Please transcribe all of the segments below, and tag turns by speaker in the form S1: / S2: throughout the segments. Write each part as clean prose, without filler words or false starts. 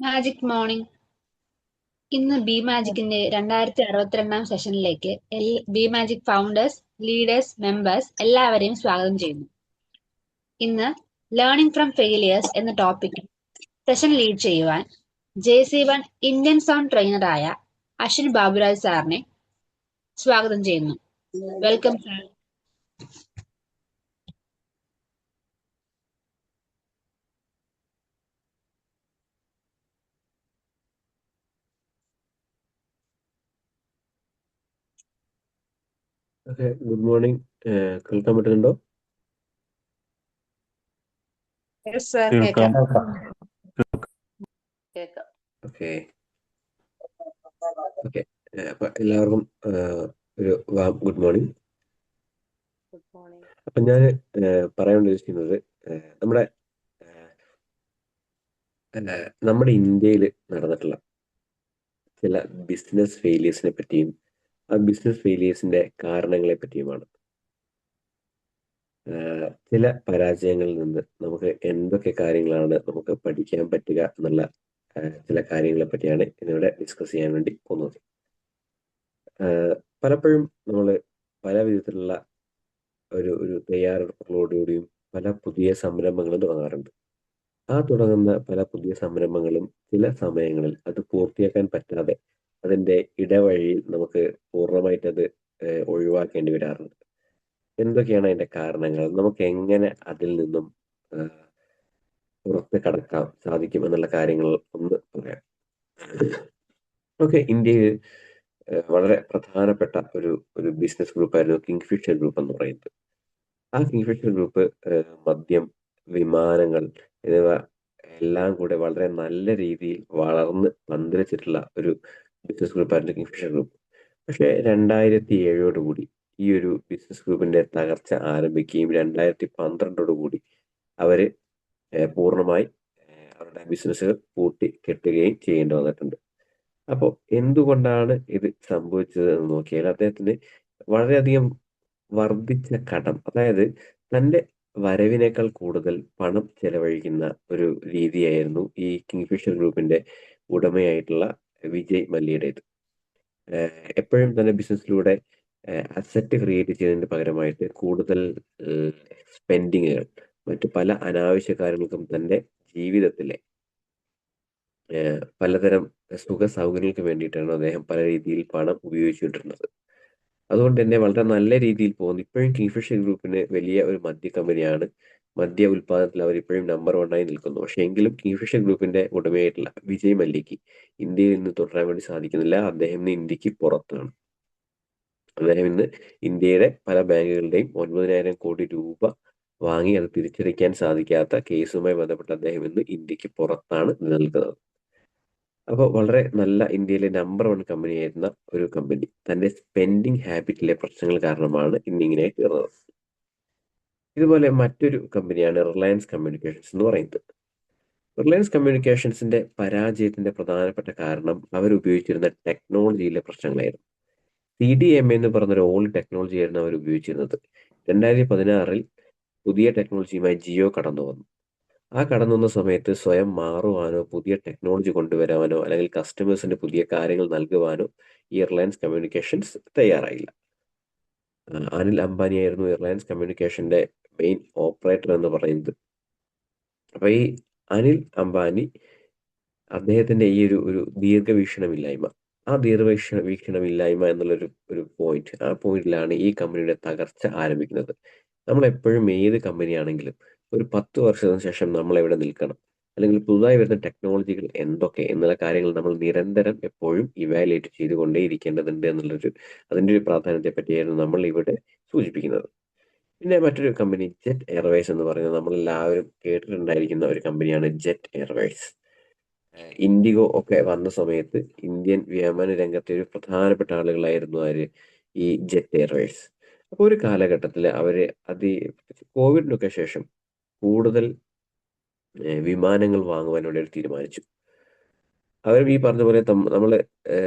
S1: Magic morning. ഇന്ന് B മാജിക്കിന്റെ 2062 സെഷനിലേക്ക് B magic founders, leaders, members എല്ലാവരെയും സ്വാഗതം ചെയ്യുന്നു. ഇന്ന് ലേണിംഗ് ഫ്രം ഫെയിലിയേഴ്സ് എന്ന ടോപ്പിക്കിൽ സെഷൻ ലീഡ് ചെയ്യുവാൻ JC1 ഇന്ത്യൻ സോൺ ട്രെയിനറായ അശ്വിൻ ബാബുരാജ് സാറിനെ സ്വാഗതം ചെയ്യുന്നു. Welcome sir.
S2: Okay, good morning. കേൾക്കാൻ പറ്റുന്നുണ്ടോ?
S1: യെസ് സാർ,
S3: കേൾക്കാം.
S1: കേൾക്കാം.
S2: ഓക്കെ ഓക്കെ അപ്പൊ എല്ലാവർക്കും ഒരു ഗുഡ് മോർണിംഗ്.
S1: Good morning.
S2: അപ്പൊ ഞാൻ പറയാൻ ഉദ്ദേശിക്കുന്നത് നമ്മുടെ നമ്മുടെ ഇന്ത്യയിൽ നടന്നിട്ടുള്ള ചില ബിസിനസ് ഫെയിലിയേഴ്സിനെ പറ്റിയും ആ ബിസിനസ് ഫെയിലിയേഴ്സിന്റെ കാരണങ്ങളെ പറ്റിയുമാണ്. ചില പരാജയങ്ങളിൽ നിന്ന് നമുക്ക് എന്തൊക്കെ കാര്യങ്ങളാണ് നമുക്ക് പഠിക്കാൻ പറ്റുക എന്നുള്ള ചില കാര്യങ്ങളെ പറ്റിയാണ് ഇന്നിവിടെ ഡിസ്കസ് ചെയ്യാൻ വേണ്ടി പോകുന്നത്. പലപ്പോഴും നമ്മൾ പല വിധത്തിലുള്ള ഒരു തയ്യാറെടുപ്പുകളോടുകൂടിയും പല പുതിയ സംരംഭങ്ങളും തുടങ്ങാറുണ്ട്. ആ തുടങ്ങുന്ന പല പുതിയ സംരംഭങ്ങളും ചില സമയങ്ങളിൽ അത് പൂർത്തിയാക്കാൻ പറ്റാതെ അതിൻ്റെ ഇടവഴിയിൽ നമുക്ക് പൂർണ്ണമായിട്ട് അത് ഒഴിവാക്കേണ്ടി വരാറുണ്ട്. എന്തൊക്കെയാണ് അതിൻ്റെ കാരണങ്ങൾ, നമുക്ക് എങ്ങനെ അതിൽ നിന്നും പുറത്ത് കടക്കാൻ സാധിക്കും എന്നുള്ള കാര്യങ്ങൾ ഒന്ന് പറയാം. ഓക്കെ, ഇന്ത്യയിൽ വളരെ പ്രധാനപ്പെട്ട ഒരു ബിസിനസ് ഗ്രൂപ്പായിരുന്നു കിങ്ഫിഷർ ഗ്രൂപ്പ് എന്ന് പറയുന്നത്. ആ കിങ്ഫിഷർ ഗ്രൂപ്പ് മദ്യം, വിമാനങ്ങൾ എന്നിവ എല്ലാം കൂടെ വളരെ നല്ല രീതിയിൽ വളർന്ന് പന്തലിച്ചിട്ടുള്ള ഒരു ബിസിനസ് ഗ്രൂപ്പായിരുന്നു കിങ്ഫിഷർ ഗ്രൂപ്പ്. പക്ഷേ 2007 ഈ ഒരു ബിസിനസ് ഗ്രൂപ്പിന്റെ തകർച്ച ആരംഭിക്കുകയും 2012 അവര് പൂർണ്ണമായി അവരുടെ ബിസിനസ്സുകൾ പൂട്ടി കെട്ടുകയും ചെയ്യേണ്ടി വന്നിട്ടുണ്ട്. അപ്പോൾ എന്തുകൊണ്ടാണ് ഇത് സംഭവിച്ചത് എന്ന് നോക്കിയാൽ അദ്ദേഹത്തിന് വളരെയധികം വർദ്ധിച്ച കടം, അതായത് തൻ്റെ വരവിനേക്കാൾ കൂടുതൽ പണം ചെലവഴിക്കുന്ന ഒരു രീതിയായിരുന്നു ഈ കിങ്ഫിഷർ ഗ്രൂപ്പിന്റെ ഉടമയായിട്ടുള്ള വിജയ് മല്യയുടേത്. എപ്പോഴും തന്നെ ബിസിനസ്സിലൂടെ അസറ്റ് ക്രിയേറ്റ് ചെയ്യുന്നതിന് പകരമായിട്ട് കൂടുതൽ സ്പെൻഡിങ്ങുകൾ, മറ്റു പല അനാവശ്യ കാര്യങ്ങൾക്കും തൻ്റെ ജീവിതത്തിലെ പലതരം സുഖ സൗകര്യങ്ങൾക്ക് വേണ്ടിയിട്ടാണ് അദ്ദേഹം പല രീതിയിൽ പണം ഉപയോഗിച്ചുകൊണ്ടിരുന്നത്. അതുകൊണ്ട് തന്നെ വളരെ നല്ല രീതിയിൽ പോകുന്നു. ഇപ്പോഴും കിങ്ഫിഷർ ഗ്രൂപ്പിന് വലിയ ഒരു മദ്യ കമ്പനിയാണ്. മദ്യ ഉൽപ്പാദനത്തിൽ അവർ ഇപ്പോഴും നമ്പർ 1 ആയി നിൽക്കുന്നു. പക്ഷേ എങ്കിലും കിങ്ഫിഷർ ഗ്രൂപ്പിന്റെ ഉടമയായിട്ടുള്ള വിജയ് മല്യയ്ക്ക് ഇന്ത്യയിൽ നിന്ന് തുടരാൻ വേണ്ടി സാധിക്കുന്നില്ല. അദ്ദേഹം ഇന്ന് ഇന്ത്യക്ക് പുറത്താണ്. അദ്ദേഹം ഇന്ന് ഇന്ത്യയുടെ പല ബാങ്കുകളുടെയും 9,000 കോടി രൂപ വാങ്ങി അത് തിരിച്ചടയ്ക്കാൻ സാധിക്കാത്ത കേസുമായി ബന്ധപ്പെട്ട് അദ്ദേഹം ഇന്ന് ഇന്ത്യക്ക് പുറത്താണ് നിൽക്കുന്നത്. അപ്പോൾ വളരെ നല്ല ഇന്ത്യയിലെ നമ്പർ 1 കമ്പനിയായിരുന്ന ഒരു കമ്പനി തന്റെ സ്പെൻഡിങ് ഹാബിറ്റിലെ പ്രശ്നങ്ങൾ കാരണമാണ് ഇന്നിങ്ങനെ തീർന്നത്. ഇതുപോലെ മറ്റൊരു കമ്പനിയാണ് റിലയൻസ് കമ്മ്യൂണിക്കേഷൻസ് എന്ന് പറയുന്നത്. റിലയൻസ് കമ്മ്യൂണിക്കേഷൻസിന്റെ പരാജയത്തിന്റെ പ്രധാനപ്പെട്ട കാരണം അവർ ഉപയോഗിച്ചിരുന്ന ടെക്നോളജിയിലെ പ്രശ്നങ്ങളായിരുന്നു. CDMA എന്ന് പറഞ്ഞൊരു ഓൾഡ് ടെക്നോളജി ആയിരുന്നു അവർ ഉപയോഗിച്ചിരുന്നത്. 2016 പുതിയ ടെക്നോളജിയുമായി ജിയോ കടന്നു വന്നു. ആ കടന്നു വന്ന സമയത്ത് സ്വയം മാറുവാനോ പുതിയ ടെക്നോളജി കൊണ്ടുവരാനോ അല്ലെങ്കിൽ കസ്റ്റമേഴ്സിന് പുതിയ കാര്യങ്ങൾ നൽകുവാനോ ഈ റിലയൻസ് കമ്മ്യൂണിക്കേഷൻസ് തയ്യാറായില്ല. അനിൽ അംബാനി ആയിരുന്നു റിലയൻസ് കമ്മ്യൂണിക്കേഷന്റെ മെയിൻ ഓപ്പറേറ്റർ എന്ന് പറയുന്നത്. അപ്പൊ ഈ അനിൽ അംബാനി അദ്ദേഹത്തിന്റെ ഈ ഒരു ദീർഘവീക്ഷണമില്ലായ്മ, ആ വീക്ഷണമില്ലായ്മ ഒരു പോയിന്റ്, ആ പോയിന്റിലാണ് ഈ കമ്പനിയുടെ തകർച്ച ആരംഭിക്കുന്നത്. നമ്മൾ എപ്പോഴും ഏത് കമ്പനിയാണെങ്കിലും ഒരു 10 വർഷത്തിന് ശേഷം നമ്മൾ എവിടെ നിൽക്കണം, അല്ലെങ്കിൽ പുതുതായി വരുന്ന ടെക്നോളജികൾ എന്തൊക്കെ എന്നുള്ള കാര്യങ്ങൾ നമ്മൾ നിരന്തരം എപ്പോഴും ഇവാലുവേറ്റ് ചെയ്തുകൊണ്ടേ ഇരിക്കേണ്ടതുണ്ട് അതിന്റെ ഒരു പ്രാധാന്യത്തെ പറ്റിയായിരുന്നു നമ്മൾ ഇവിടെ സൂചിപ്പിക്കുന്നത്. പിന്നെ മറ്റൊരു കമ്പനി ജെറ്റ് എയർവേസ് എന്ന് പറയുന്നത് നമ്മളെല്ലാവരും കേട്ടിട്ടുണ്ടായിരിക്കുന്ന ഒരു കമ്പനിയാണ് ജെറ്റ് എയർവേസ്. ഇൻഡിഗോ ഒക്കെ വന്ന സമയത്ത് ഇന്ത്യൻ വ്യോമയാന രംഗത്തെ ഒരു പ്രധാനപ്പെട്ട ആളുകളായിരുന്നു ഈ ജെറ്റ് എയർവേസ്. അപ്പോൾ ഒരു കാലഘട്ടത്തിൽ അവര് കോവിഡിനൊക്കെ ശേഷം കൂടുതൽ വിമാനങ്ങൾ വാങ്ങുവാൻ വേണ്ടി അവർ തീരുമാനിച്ചു. അവർ ഈ പറഞ്ഞ പോലെ നമ്മൾ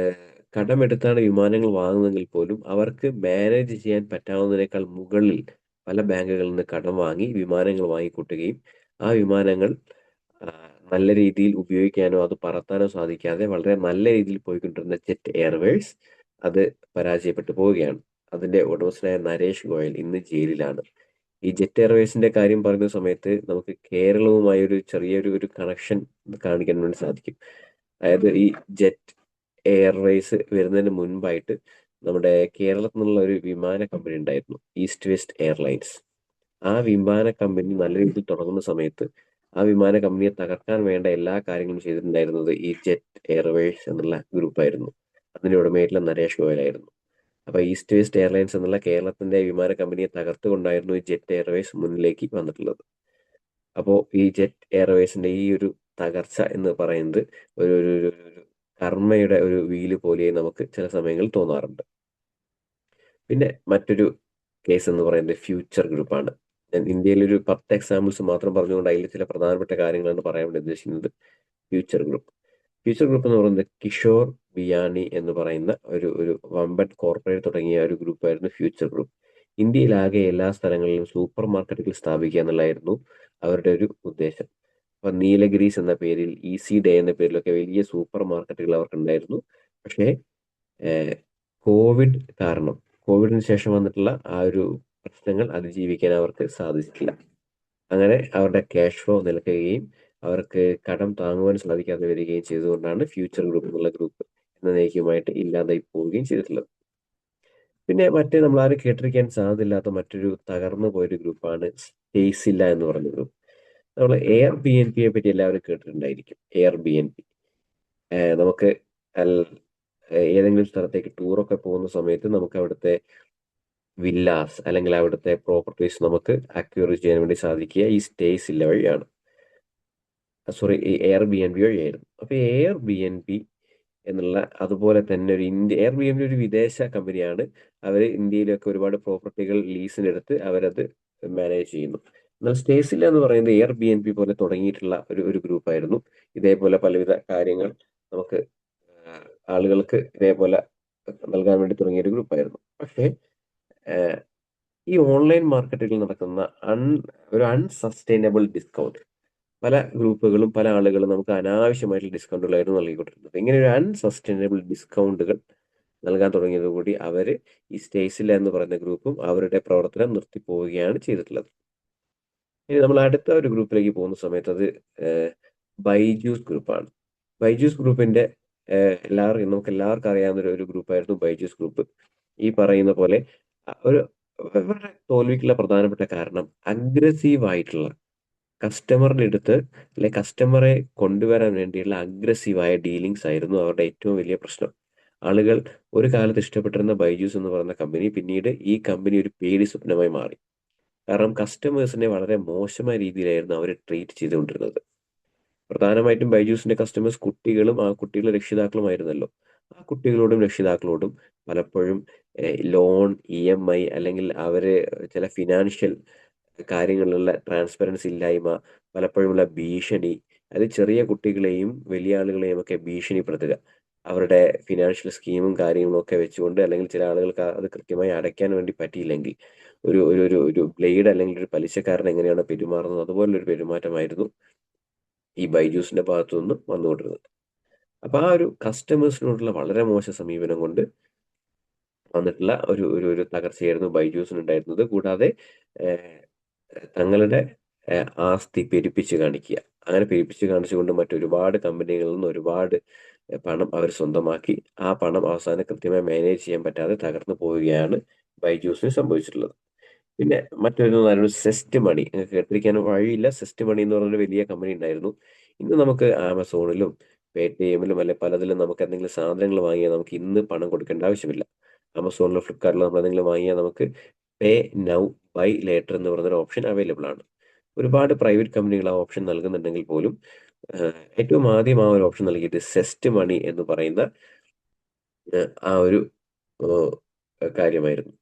S2: കടമെടുത്താണ് വിമാനങ്ങൾ വാങ്ങുന്നതെങ്കിൽ പോലും അവർക്ക് മാനേജ് ചെയ്യാൻ പറ്റാവുന്നതിനേക്കാൾ മുകളിൽ പല ബാങ്കുകളിൽ നിന്ന് കടം വാങ്ങി വിമാനങ്ങൾ വാങ്ങിക്കൂട്ടുകയും ആ വിമാനങ്ങൾ നല്ല രീതിയിൽ ഉപയോഗിക്കാനോ അത് പറത്താനോ സാധിക്കാതെ വളരെ നല്ല രീതിയിൽ പോയിക്കൊണ്ടിരുന്ന ജെറ്റ് എയർവേസ് അത് പരാജയപ്പെട്ടു പോവുകയാണ്. അതിന്റെ ഉടമസ്ഥനായ നരേഷ് ഗോയൽ ഇന്ന് ജയിലിലാണ്. ഈ ജെറ്റ് എയർവേസിന്റെ കാര്യം പറയുന്ന സമയത്ത് നമുക്ക് കേരളവുമായി ഒരു ചെറിയൊരു ഒരു കണക്ഷൻ കാണിക്കാൻ വേണ്ടി സാധിക്കും. അതായത് ഈ ജെറ്റ് എയർവേസ് വരുന്നതിന് മുൻപായിട്ട് നമ്മുടെ കേരളത്തിൽ നിന്നുള്ള ഒരു വിമാന കമ്പനി ഉണ്ടായിരുന്നു, ഈസ്റ്റ് വെസ്റ്റ് എയർലൈൻസ്. ആ വിമാന കമ്പനി നല്ല രീതിയിൽ തുടങ്ങുന്ന സമയത്ത് ആ വിമാന കമ്പനിയെ തകർക്കാൻ വേണ്ട എല്ലാ കാര്യങ്ങളും ചെയ്തിട്ടുണ്ടായിരുന്നത് ഈ ജെറ്റ് എയർവേസ് എന്നുള്ള ഗ്രൂപ്പായിരുന്നു. അതിന്റെ ഉടമയായിട്ടുള്ള നരേഷ് ഗോയലായിരുന്നു. അപ്പൊ ഈസ്റ്റ് വെസ്റ്റ് എയർലൈൻസ് എന്നുള്ള കേരളത്തിന്റെ വിമാന കമ്പനിയെ തകർത്തുകൊണ്ടായിരുന്നു ഈ ജെറ്റ് എയർവേസ് മുന്നിലേക്ക് വന്നിട്ടുള്ളത്. അപ്പോൾ ഈ ജെറ്റ് എയർവേസിന്റെ ഈ ഒരു തകർച്ച എന്ന് പറയുന്നത് ഒരു കർമ്മയുടെ ഒരു വീല് പോലെ നമുക്ക് ചില സമയങ്ങളിൽ തോന്നാറുണ്ട്. പിന്നെ മറ്റൊരു കേസ് എന്ന് പറയുന്നത് ഫ്യൂച്ചർ ഗ്രൂപ്പാണ്. ഞാൻ ഇന്ത്യയിൽ ഒരു 10 എക്സാമ്പിൾസ് മാത്രം പറഞ്ഞുകൊണ്ട് അതിൽ ചില പ്രധാനപ്പെട്ട കാര്യങ്ങളാണ് പറയാൻ വേണ്ടി ഉദ്ദേശിക്കുന്നത്. ഫ്യൂച്ചർ ഗ്രൂപ്പ് ഫ്യൂച്ചർ ഗ്രൂപ്പ് എന്ന് പറയുന്നത് കിഷോർ ബിയാനി എന്ന് പറയുന്ന ഒരു ഒരു വമ്പൻ കോർപ്പറേറ്റ് തുടങ്ങിയ ഒരു ഗ്രൂപ്പായിരുന്നു ഫ്യൂച്ചർ ഗ്രൂപ്പ്. ഇന്ത്യയിലാകെ എല്ലാ സ്ഥലങ്ങളിലും സൂപ്പർ മാർക്കറ്റുകൾ സ്ഥാപിക്കുക എന്നുള്ളതായിരുന്നു അവരുടെ ഒരു ഉദ്ദേശം. അപ്പൊ നീലഗിരീസ് എന്ന പേരിൽ, ഈസി ഡേ എന്ന പേരിലൊക്കെ വലിയ സൂപ്പർ മാർക്കറ്റുകൾ അവർക്കുണ്ടായിരുന്നു. പക്ഷേ കോവിഡ് കാരണം, കോവിഡിന് ശേഷം വന്നിട്ടുള്ള ആ ഒരു പ്രശ്നങ്ങൾ അതിജീവിക്കാൻ അവർക്ക് സാധിച്ചിട്ടില്ല. അങ്ങനെ അവരുടെ ക്യാഷ് ഫ്ലോ നിലയ്ക്കുകയും അവർക്ക് കടം താങ്ങുവാൻ സാധിക്കാതെ വരികയും ചെയ്തുകൊണ്ടാണ് ഫ്യൂച്ചർ ഗ്രൂപ്പ് എന്നുള്ള ഗ്രൂപ്പ് എന്നേക്കുമായിട്ട് ഇല്ലാതായി പോവുകയും ചെയ്തിട്ടുള്ളത്. പിന്നെ മറ്റേ നമ്മൾ ആരും കേട്ടിരിക്കാൻ സാധ്യതയില്ലാത്ത മറ്റൊരു തകർന്നു പോയൊരു ഗ്രൂപ്പാണ് സ്പേസില്ല എന്ന് പറഞ്ഞ ഗ്രൂപ്പ്. നമ്മൾ എയർ ബി എൻ പിയെ പറ്റി എല്ലാവരും കേട്ടിട്ടുണ്ടായിരിക്കും. എയർ ബി എൻ പി നമുക്ക് ഏതെങ്കിലും സ്ഥലത്തേക്ക് ടൂറൊക്കെ പോകുന്ന സമയത്ത് നമുക്ക് അവിടുത്തെ വില്ലാസ് അല്ലെങ്കിൽ അവിടുത്തെ പ്രോപ്പർട്ടീസ് നമുക്ക് അക്വയർ ചെയ്യാൻ വേണ്ടി സാധിക്കുക ഈ സ്റ്റേസ് ഇല്ല വഴിയാണ്. സോറി, ഈ എയർ ബി എൻ ബി വഴിയായിരുന്നു. അപ്പൊ എയർ ബി എൻ ബി എന്നുള്ള അതുപോലെ തന്നെ ഒരു എയർ ബി എൻ ബി ഒരു വിദേശ കമ്പനിയാണ്. അവർ ഇന്ത്യയിലൊക്കെ ഒരുപാട് പ്രോപ്പർട്ടികൾ ലീസിനെടുത്ത് അവരത് മാനേജ് ചെയ്യുന്നു. എന്നാൽ സ്റ്റേസില്ല എന്ന് പറയുന്നത് എയർ ബി എൻ ബി പോലെ തുടങ്ങിയിട്ടുള്ള ഒരു ഗ്രൂപ്പായിരുന്നു. ഇതേപോലെ പലവിധ കാര്യങ്ങൾ നമുക്ക് ആളുകൾക്ക് ഇതേപോലെ നൽകാൻ വേണ്ടി തുടങ്ങിയ ഒരു ഗ്രൂപ്പായിരുന്നു. പക്ഷേ ഈ ഓൺലൈൻ മാർക്കറ്റുകളിൽ നടക്കുന്ന ഒരു അൺസസ്റ്റൈനബിൾ ഡിസ്കൗണ്ട്, പല ഗ്രൂപ്പുകളും പല ആളുകളും നമുക്ക് അനാവശ്യമായിട്ടുള്ള ഡിസ്കൗണ്ടുകളായിരുന്നു നൽകിക്കൊണ്ടിരുന്നത്. ഇങ്ങനെ ഒരു അൺസസ്റ്റൈനബിൾ ഡിസ്കൗണ്ടുകൾ നൽകാൻ തുടങ്ങിയതോടുകൂടി അവർ ഈ സ്റ്റേസില എന്ന് പറയുന്ന ഗ്രൂപ്പും അവരുടെ പ്രവർത്തനം നിർത്തിപ്പോവുകയാണ് ചെയ്തിട്ടുള്ളത്. ഇനി നമ്മൾ അടുത്ത ഒരു ഗ്രൂപ്പിലേക്ക് പോകുന്ന സമയത്ത് അത് ബൈജൂസ് ഗ്രൂപ്പാണ്. ബൈജൂസ് ഗ്രൂപ്പിന്റെ നമുക്ക് എല്ലാവർക്കും അറിയാവുന്ന ഒരു ഗ്രൂപ്പായിരുന്നു ബൈജൂസ് ഗ്രൂപ്പ്. ഈ പറയുന്ന പോലെ ഒരു ഇവരുടെ തോൽവിക്കുള്ള പ്രധാനപ്പെട്ട കാരണം അഗ്രസീവ് ആയിട്ടുള്ള കസ്റ്റമറിന്റെ അടുത്ത് അല്ലെ കസ്റ്റമറെ കൊണ്ടുവരാൻ വേണ്ടിയുള്ള അഗ്രസീവായ ഡീലിങ്സ് ആയിരുന്നു അവരുടെ ഏറ്റവും വലിയ പ്രശ്നം. ആളുകൾ ഒരു കാലത്ത് ഇഷ്ടപ്പെട്ടിരുന്ന ബൈജൂസ് എന്ന് പറയുന്ന കമ്പനി പിന്നീട് ഈ കമ്പനി ഒരു പേടി സ്വപ്നമായി മാറി. കാരണം കസ്റ്റമേഴ്സിനെ വളരെ മോശമായ രീതിയിലായിരുന്നു അവർ ട്രീറ്റ് ചെയ്തുകൊണ്ടിരുന്നത്. പ്രധാനമായിട്ടും ബൈജൂസിന്റെ കസ്റ്റമേഴ്സ് കുട്ടികളും ആ കുട്ടികളുടെ രക്ഷിതാക്കളുമായിരുന്നല്ലോ. ആ കുട്ടികളോടും രക്ഷിതാക്കളോടും പലപ്പോഴും ലോൺ, EMI അല്ലെങ്കിൽ അവര് ചില ഫിനാൻഷ്യൽ കാര്യങ്ങളിലുള്ള ട്രാൻസ്പെറൻസി ഇല്ലായ്മ, പലപ്പോഴുമുള്ള ഭീഷണി, അത് ചെറിയ കുട്ടികളെയും വലിയ ആളുകളെയും ഒക്കെ ഭീഷണിപ്പെടുത്തുക. അവരുടെ ഫിനാൻഷ്യൽ സ്കീമും കാര്യങ്ങളും ഒക്കെ വെച്ചുകൊണ്ട്, അല്ലെങ്കിൽ ചില ആളുകൾക്ക് അത് കൃത്യമായി അടയ്ക്കാൻ വേണ്ടി പറ്റിയില്ലെങ്കിൽ ഒരു ഒരു ഒരു ഒരു ബ്ലേഡ് അല്ലെങ്കിൽ ഒരു പലിശക്കാരൻ എങ്ങനെയാണ് പെരുമാറുന്നത് അതുപോലൊരു പെരുമാറ്റമായിരുന്നു ഈ ബൈജൂസിന്റെ ഭാഗത്തു നിന്ന് വന്നുകൊണ്ടിരുന്നത്. അപ്പൊ ആ ഒരു കസ്റ്റമേഴ്സിനോടുള്ള വളരെ മോശം സമീപനം കൊണ്ട് വന്നിട്ടുള്ള ഒരു ഒരു ഒരു തകർച്ചയായിരുന്നു ബൈജൂസിന് ഉണ്ടായിരുന്നത്. കൂടാതെ തങ്ങളുടെ ആസ്തി പെരുപ്പിച്ച് കാണിക്കുക. അങ്ങനെ പെരുപ്പിച്ച് കാണിച്ചുകൊണ്ട് മറ്റൊരുപാട് കമ്പനികളിൽ നിന്ന് ഒരുപാട് പണം അവർ സ്വന്തമാക്കി. ആ പണം അവസാനം കൃത്യമായി മാനേജ് ചെയ്യാൻ പറ്റാതെ തകർന്നു പോവുകയാണ് ബൈജൂസിന് സംഭവിച്ചിട്ടുള്ളത്. പിന്നെ മറ്റൊരു നല്ലൊരു സെസ്റ്റ് മണി, കേട്ടിരിക്കാൻ വഴിയില്ല. സെസ്റ്റ് മണി എന്ന് പറഞ്ഞൊരു വലിയ കമ്പനി ഉണ്ടായിരുന്നു. ഇന്ന് നമുക്ക് ആമസോണിലും പേടിഎമ്മിലും അല്ലെ പലതിലും നമുക്ക് എന്തെങ്കിലും സാധനങ്ങൾ വാങ്ങിയാൽ നമുക്ക് ഇന്ന് പണം കൊടുക്കേണ്ട ആവശ്യമില്ല. ആമസോണിലോ ഫ്ലിപ്കാർട്ടിലോ നമ്മൾ എന്തെങ്കിലും വാങ്ങിയാൽ നമുക്ക് പേ നൗ ബൈ ലേറ്റർ എന്ന് പറയുന്ന ഓപ്ഷൻ അവൈലബിൾ ആണ്. ഒരുപാട് പ്രൈവറ്റ് കമ്പനികൾ ആ ഓപ്ഷൻ നൽകുന്നുണ്ടെങ്കിൽ പോലും ഏറ്റവും ആദ്യം ആ ഒരു ഓപ്ഷൻ നൽകിയിട്ട് സെസ്റ്റ് മണി എന്ന് പറയുന്ന ആ ഒരു കാര്യമായിരുന്നു.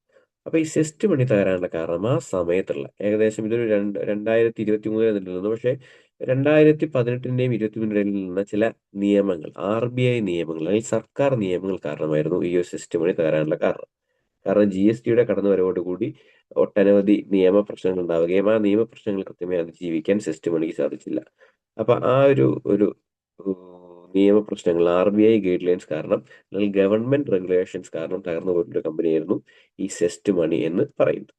S2: അപ്പൊ ഈ സെസ്റ്റ് മണി തകരാനുള്ള കാരണം ആ സമയത്തുള്ള ഏകദേശം ഇതൊരു 2023 നിലനിന്നു. പക്ഷേ 2018-ന്റെയും 2023-ന്റെയും നിന്ന ചില നിയമങ്ങൾ, RBI നിയമങ്ങൾ അല്ലെങ്കിൽ സർക്കാർ നിയമങ്ങൾ കാരണമായിരുന്നു ഈ ഒരു സെസ്റ്റ് മണി തകരാനുള്ള കാരണം. കാരണം GSTയുടെ കടന്നുവരവോടുകൂടി ഒട്ടനവധി നിയമ പ്രശ്നങ്ങൾ ഉണ്ടാവുകയും ആ നിയമ പ്രശ്നങ്ങൾ കൃത്യമായി അതിജീവിക്കാൻ സെസ്റ്റ് മണിക്ക് സാധിച്ചില്ല. അപ്പൊ ആ ഒരു നിയമപ്രശ്നങ്ങൾ, RBI ഗൈഡ് ലൈൻസ് കാരണം അല്ലെങ്കിൽ ഗവൺമെന്റ് റെഗുലേഷൻസ് കാരണം തകർന്നു പോയിട്ടൊരു കമ്പനിയായിരുന്നു ഈ സെസ്റ്റ് മണി എന്ന് പറയുന്നത്.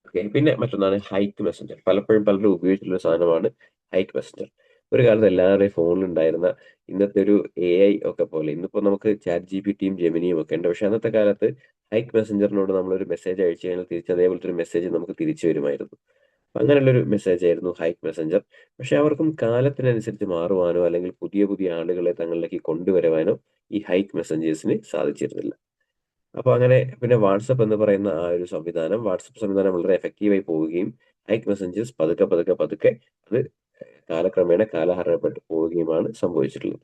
S2: ഓക്കെ, പിന്നെ മറ്റൊന്നാണ് ഹൈക്ക് മെസ്സഞ്ചർ. പലപ്പോഴും പലരും ഉപയോഗിച്ചിട്ടുള്ള സാധനമാണ് ഹൈക്ക് മെസ്സഞ്ചർ. ഒരു കാലത്ത് എല്ലാവരുടെയും ഫോണിൽ ഉണ്ടായിരുന്ന ഇന്നത്തെ ഒരു AI ഒക്കെ പോലെ ഇന്നിപ്പോൾ നമുക്ക് ChatGPT-യും ജെമിനിയും ഒക്കെ ഉണ്ട്. പക്ഷെ അന്നത്തെ കാലത്ത് ഹൈക്ക് മെസ്സഞ്ചറിനോട് നമ്മളൊരു മെസ്സേജ് അയച്ചു കഴിഞ്ഞാൽ തിരിച്ച് അതേപോലത്തെ ഒരു മെസ്സേജ് നമുക്ക് തിരിച്ചു വരുമായിരുന്നു. അപ്പൊ അങ്ങനെയുള്ളൊരു മെസ്സേജ് ആയിരുന്നു ഹൈക്ക് മെസ്സഞ്ചർ. പക്ഷെ അവർക്കും കാലത്തിനനുസരിച്ച് മാറുവാനോ അല്ലെങ്കിൽ പുതിയ പുതിയ ആളുകളെ തങ്ങളിലേക്ക് കൊണ്ടുവരുവാനോ ഈ ഹൈക്ക് മെസ്സഞ്ചേഴ്സിന് സാധിച്ചിരുന്നില്ല. അപ്പൊ അങ്ങനെ പിന്നെ വാട്സപ്പ് എന്ന് പറയുന്ന ആ ഒരു സംവിധാനം, വാട്സപ്പ് സംവിധാനം വളരെ എഫക്റ്റീവായി പോവുകയും ഹൈക്ക് മെസ്സഞ്ചേഴ്സ് പതുക്കെ പതുക്കെ പതുക്കെ അത് കാലക്രമേണ കാലഹരണപ്പെട്ടു പോവുകയുമാണ് സംഭവിച്ചിട്ടുള്ളത്.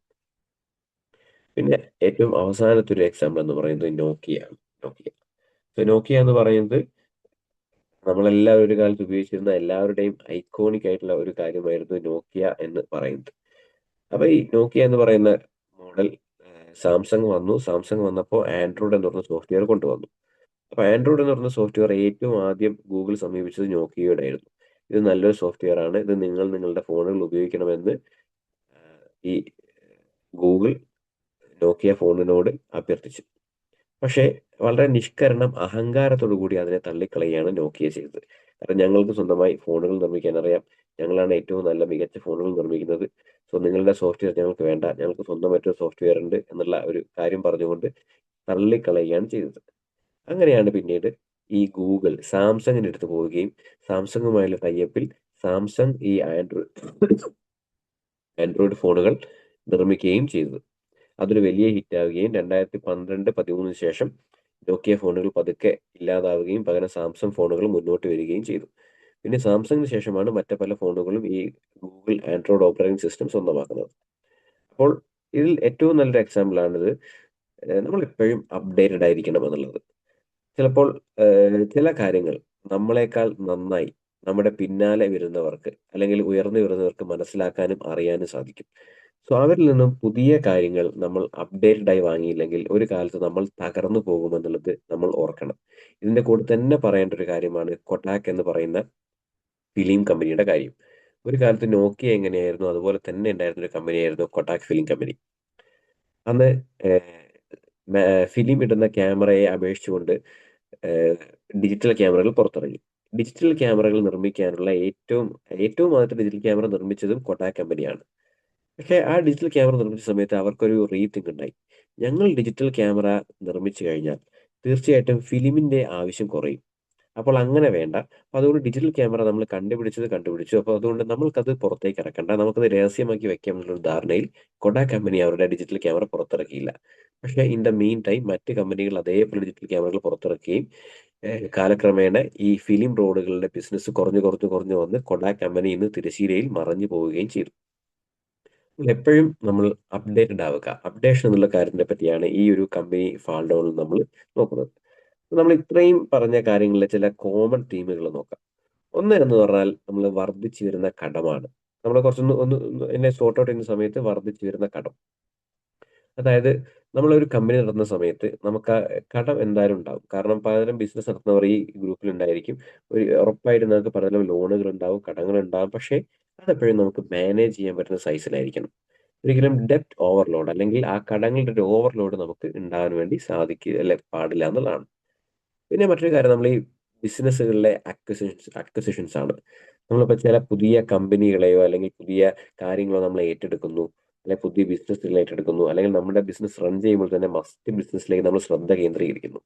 S2: പിന്നെ ഏറ്റവും അവസാനത്തെ ഒരു എക്സാമ്പിൾ എന്ന് പറയുന്നത് നോക്കിയാണ്. നോക്കിയ നോക്കിയ എന്ന് പറയുന്നത് നമ്മളെല്ലാവരും ഒരു കാലത്ത് ഉപയോഗിച്ചിരുന്ന എല്ലാവരുടെയും ഐക്കോണിക് ആയിട്ടുള്ള ഒരു കാര്യമായിരുന്നു നോക്കിയ എന്ന് പറയുന്നത്. അപ്പൊ ഈ നോക്കിയ എന്ന് പറയുന്ന മോഡൽ സാംസങ് വന്നു. സാംസങ് വന്നപ്പോൾ ആൻഡ്രോയിഡ് എന്ന് പറഞ്ഞ സോഫ്റ്റ്വെയർ കൊണ്ടുവന്നു. അപ്പൊ ആൻഡ്രോയിഡ് എന്ന് പറഞ്ഞ സോഫ്റ്റ്വെയർ ഏറ്റവും ആദ്യം ഗൂഗിൾ സമീപിച്ചത് നോക്കിയയുടെ ആയിരുന്നു. ഇത് നല്ലൊരു സോഫ്റ്റ്വെയർ ആണ്, ഇത് നിങ്ങളുടെ ഫോണുകൾ ഉപയോഗിക്കണമെന്ന് ഈ ഗൂഗിൾ നോക്കിയ ഫോണിനോട് അഭ്യർത്ഥിച്ചു. പക്ഷേ വളരെ നിഷ്കരണം അഹങ്കാരത്തോടു കൂടി അതിനെ തള്ളിക്കളയാണ് നോക്കിയ ചെയ്തത്. കാരണം ഞങ്ങൾക്ക് സ്വന്തമായി ഫോണുകൾ നിർമ്മിക്കാൻ അറിയാം, ഞങ്ങളാണ് ഏറ്റവും നല്ല മികച്ച ഫോണുകൾ നിർമ്മിക്കുന്നത്, സോ നിങ്ങളുടെ സോഫ്റ്റ്വെയർ ഞങ്ങൾക്ക് വേണ്ട, ഞങ്ങൾക്ക് സ്വന്തമായിട്ടൊരു സോഫ്റ്റ്വെയർ ഉണ്ട് എന്നുള്ള ഒരു കാര്യം പറഞ്ഞുകൊണ്ട് തള്ളിക്കളയുകയാണ് ചെയ്തത്. അങ്ങനെയാണ് പിന്നീട് ഈ ഗൂഗിൾ സാംസങ്ങിന്റെ അടുത്ത് പോവുകയും സാംസങ്ങുമായുള്ള ടൈപ്പിൽ സാംസങ് ഈ ആൻഡ്രോയിഡ് ഫോണുകൾ നിർമ്മിക്കുകയും ചെയ്തത്. അതൊരു വലിയ ഹിറ്റ് ആവുകയും 2012-13 ശേഷം നോക്കിയ ഫോണുകൾ പതുക്കെ ഇല്ലാതാവുകയും പകരം സാംസങ് ഫോണുകൾ മുന്നോട്ട് വരികയും ചെയ്തു. പിന്നെ സാംസങ്ങിന് ശേഷമാണ് മറ്റു പല ഫോണുകളും ഈ ഗൂഗിൾ ആൻഡ്രോയിഡ് ഓപ്പറേറ്റിംഗ് സിസ്റ്റം സ്വന്തമാക്കുന്നത്. അപ്പോൾ ഇതിൽ ഏറ്റവും നല്ലൊരു എക്സാമ്പിൾ ആണിത്. നമ്മൾ എപ്പോഴും അപ്ഡേറ്റഡ് ആയിരിക്കണം എന്നുള്ളത്. ചിലപ്പോൾ ചില കാര്യങ്ങൾ നമ്മളെക്കാൾ നന്നായി നമ്മുടെ പിന്നാലെ വരുന്നവർക്ക് അല്ലെങ്കിൽ ഉയർന്നു വരുന്നവർക്ക് മനസ്സിലാക്കാനും അറിയാനും സാധിക്കും. സോ അവരിൽ നിന്നും പുതിയ കാര്യങ്ങൾ നമ്മൾ അപ്ഡേറ്റഡ് ആയി വാങ്ങിയില്ലെങ്കിൽ ഒരു കാലത്ത് നമ്മൾ തകർന്നു പോകുമെന്നുള്ളത് നമ്മൾ ഓർക്കണം. ഇതിന്റെ കൂടെ തന്നെ പറയേണ്ട ഒരു കാര്യമാണ് കൊട്ടാക് എന്ന് പറയുന്ന ഫിലിം കമ്പനിയുടെ കാര്യം. ഒരു കാലത്ത് നോക്കിയ എങ്ങനെയായിരുന്നു അതുപോലെ തന്നെ ഉണ്ടായിരുന്ന ഒരു കമ്പനിയായിരുന്നു കൊട്ടാക് ഫിലിം കമ്പനി. അന്ന് ഫിലിം ഇടുന്ന ക്യാമറയെ അപേക്ഷിച്ചുകൊണ്ട് ഡിജിറ്റൽ ക്യാമറകൾ പുറത്തിറങ്ങി. ഡിജിറ്റൽ ക്യാമറകൾ നിർമ്മിക്കാനുള്ള ഏറ്റവും ഏറ്റവും ആദ്യത്തെ ഡിജിറ്റൽ ക്യാമറ നിർമ്മിച്ചതും കൊട്ടാക് കമ്പനിയാണ്. പക്ഷേ ആ ഡിജിറ്റൽ ക്യാമറ നിർമ്മിച്ച സമയത്ത് അവർക്കൊരു റീതിങ്ക് ഉണ്ടായി. ഞങ്ങൾ ഡിജിറ്റൽ ക്യാമറ നിർമ്മിച്ചു കഴിഞ്ഞാൽ തീർച്ചയായിട്ടും ഫിലിമിന്റെ ആവശ്യം കുറയും. അപ്പോൾ അങ്ങനെ വേണ്ട. അപ്പൊ അതുകൊണ്ട് ഡിജിറ്റൽ ക്യാമറ നമ്മൾ കണ്ടുപിടിച്ചു. അപ്പോൾ അതുകൊണ്ട് നമ്മൾക്കത് പുറത്തേക്ക് ഇറക്കണ്ട, നമുക്കത് രഹസ്യമാക്കി വെക്കാം എന്നുള്ള ധാരണയിൽ കൊഡാക് കമ്പനി അവരുടെ ഡിജിറ്റൽ ക്യാമറ പുറത്തിറക്കിയില്ല. പക്ഷേ ഇൻ ദ മീൻ ടൈം മറ്റ് കമ്പനികൾ അതേപോലെ ഡിജിറ്റൽ ക്യാമറകൾ പുറത്തിറക്കുകയും കാലക്രമേണ ഈ ഫിലിം റോഡുകളുടെ ബിസിനസ് കുറഞ്ഞു കുറഞ്ഞു കുറഞ്ഞു വന്ന് കൊഡാക് കമ്പനി ഇന്ന് തിരശ്ശീലയിൽ മറഞ്ഞു പോവുകയും ചെയ്തു. എപ്പോഴും നമ്മൾ അപ്ഡേറ്റഡ് ആവുക, അപ്ഡേഷൻ എന്നുള്ള കാര്യത്തിനെ പറ്റിയാണ് ഈ ഒരു കമ്പനി ഫാൾ ഡൗണിൽ നമ്മൾ നോക്കുന്നത്. നമ്മൾ ഇത്രയും പറഞ്ഞ കാര്യങ്ങളിലെ ചില കോമൺ തീമുകൾ നോക്കാം. ഒന്ന് എന്ന് പറഞ്ഞാൽ നമ്മൾ വർദ്ധിച്ചു വരുന്ന കടമാണ്. നമ്മൾ കുറച്ചൊന്ന് എന്നെ സോർട്ട് ഔട്ട് ചെയ്യുന്ന സമയത്ത് വർദ്ധിച്ചു വരുന്ന കടം. അതായത് നമ്മളൊരു കമ്പനി നടത്തുന്ന സമയത്ത് നമുക്ക് ആ കടം എന്തായാലും ഉണ്ടാവും. കാരണം പലതരം ബിസിനസ് നടത്തുന്നവർ ഈ ഗ്രൂപ്പിൽ ഉണ്ടായിരിക്കും. ഉറപ്പായിട്ടും നമുക്ക് പലതരം ലോണുകൾ ഉണ്ടാവും, കടങ്ങൾ ഉണ്ടാവും. പക്ഷേ അതെപ്പോഴും നമുക്ക് മാനേജ് ചെയ്യാൻ പറ്റുന്ന സൈസിലായിരിക്കണം. ഒരിക്കലും ഡെപ്റ്റ് ഓവർലോഡ് അല്ലെങ്കിൽ ആ കടങ്ങളുടെ ഒരു ഓവർലോഡ് നമുക്ക് ഉണ്ടാകാൻ വേണ്ടി സാധിക്കുക അല്ലെ പാടില്ല എന്നുള്ളതാണ്. പിന്നെ മറ്റൊരു കാര്യം നമ്മൾ ഈ ബിസിനസ്സുകളിലെ അക്വസിഷൻസ് ആണ്. നമ്മളിപ്പോൾ ചില പുതിയ കമ്പനികളെയോ അല്ലെങ്കിൽ പുതിയ കാര്യങ്ങളോ നമ്മൾ ഏറ്റെടുക്കുന്നു, അല്ലെങ്കിൽ പുതിയ ബിസിനസ്സുകൾ ഏറ്റെടുക്കുന്നു, അല്ലെങ്കിൽ നമ്മുടെ ബിസിനസ് റൺ ചെയ്യുമ്പോൾ തന്നെ മസ്റ്റ് ബിസിനസ്സിലേക്ക് നമ്മൾ ശ്രദ്ധ കേന്ദ്രീകരിക്കുന്നു.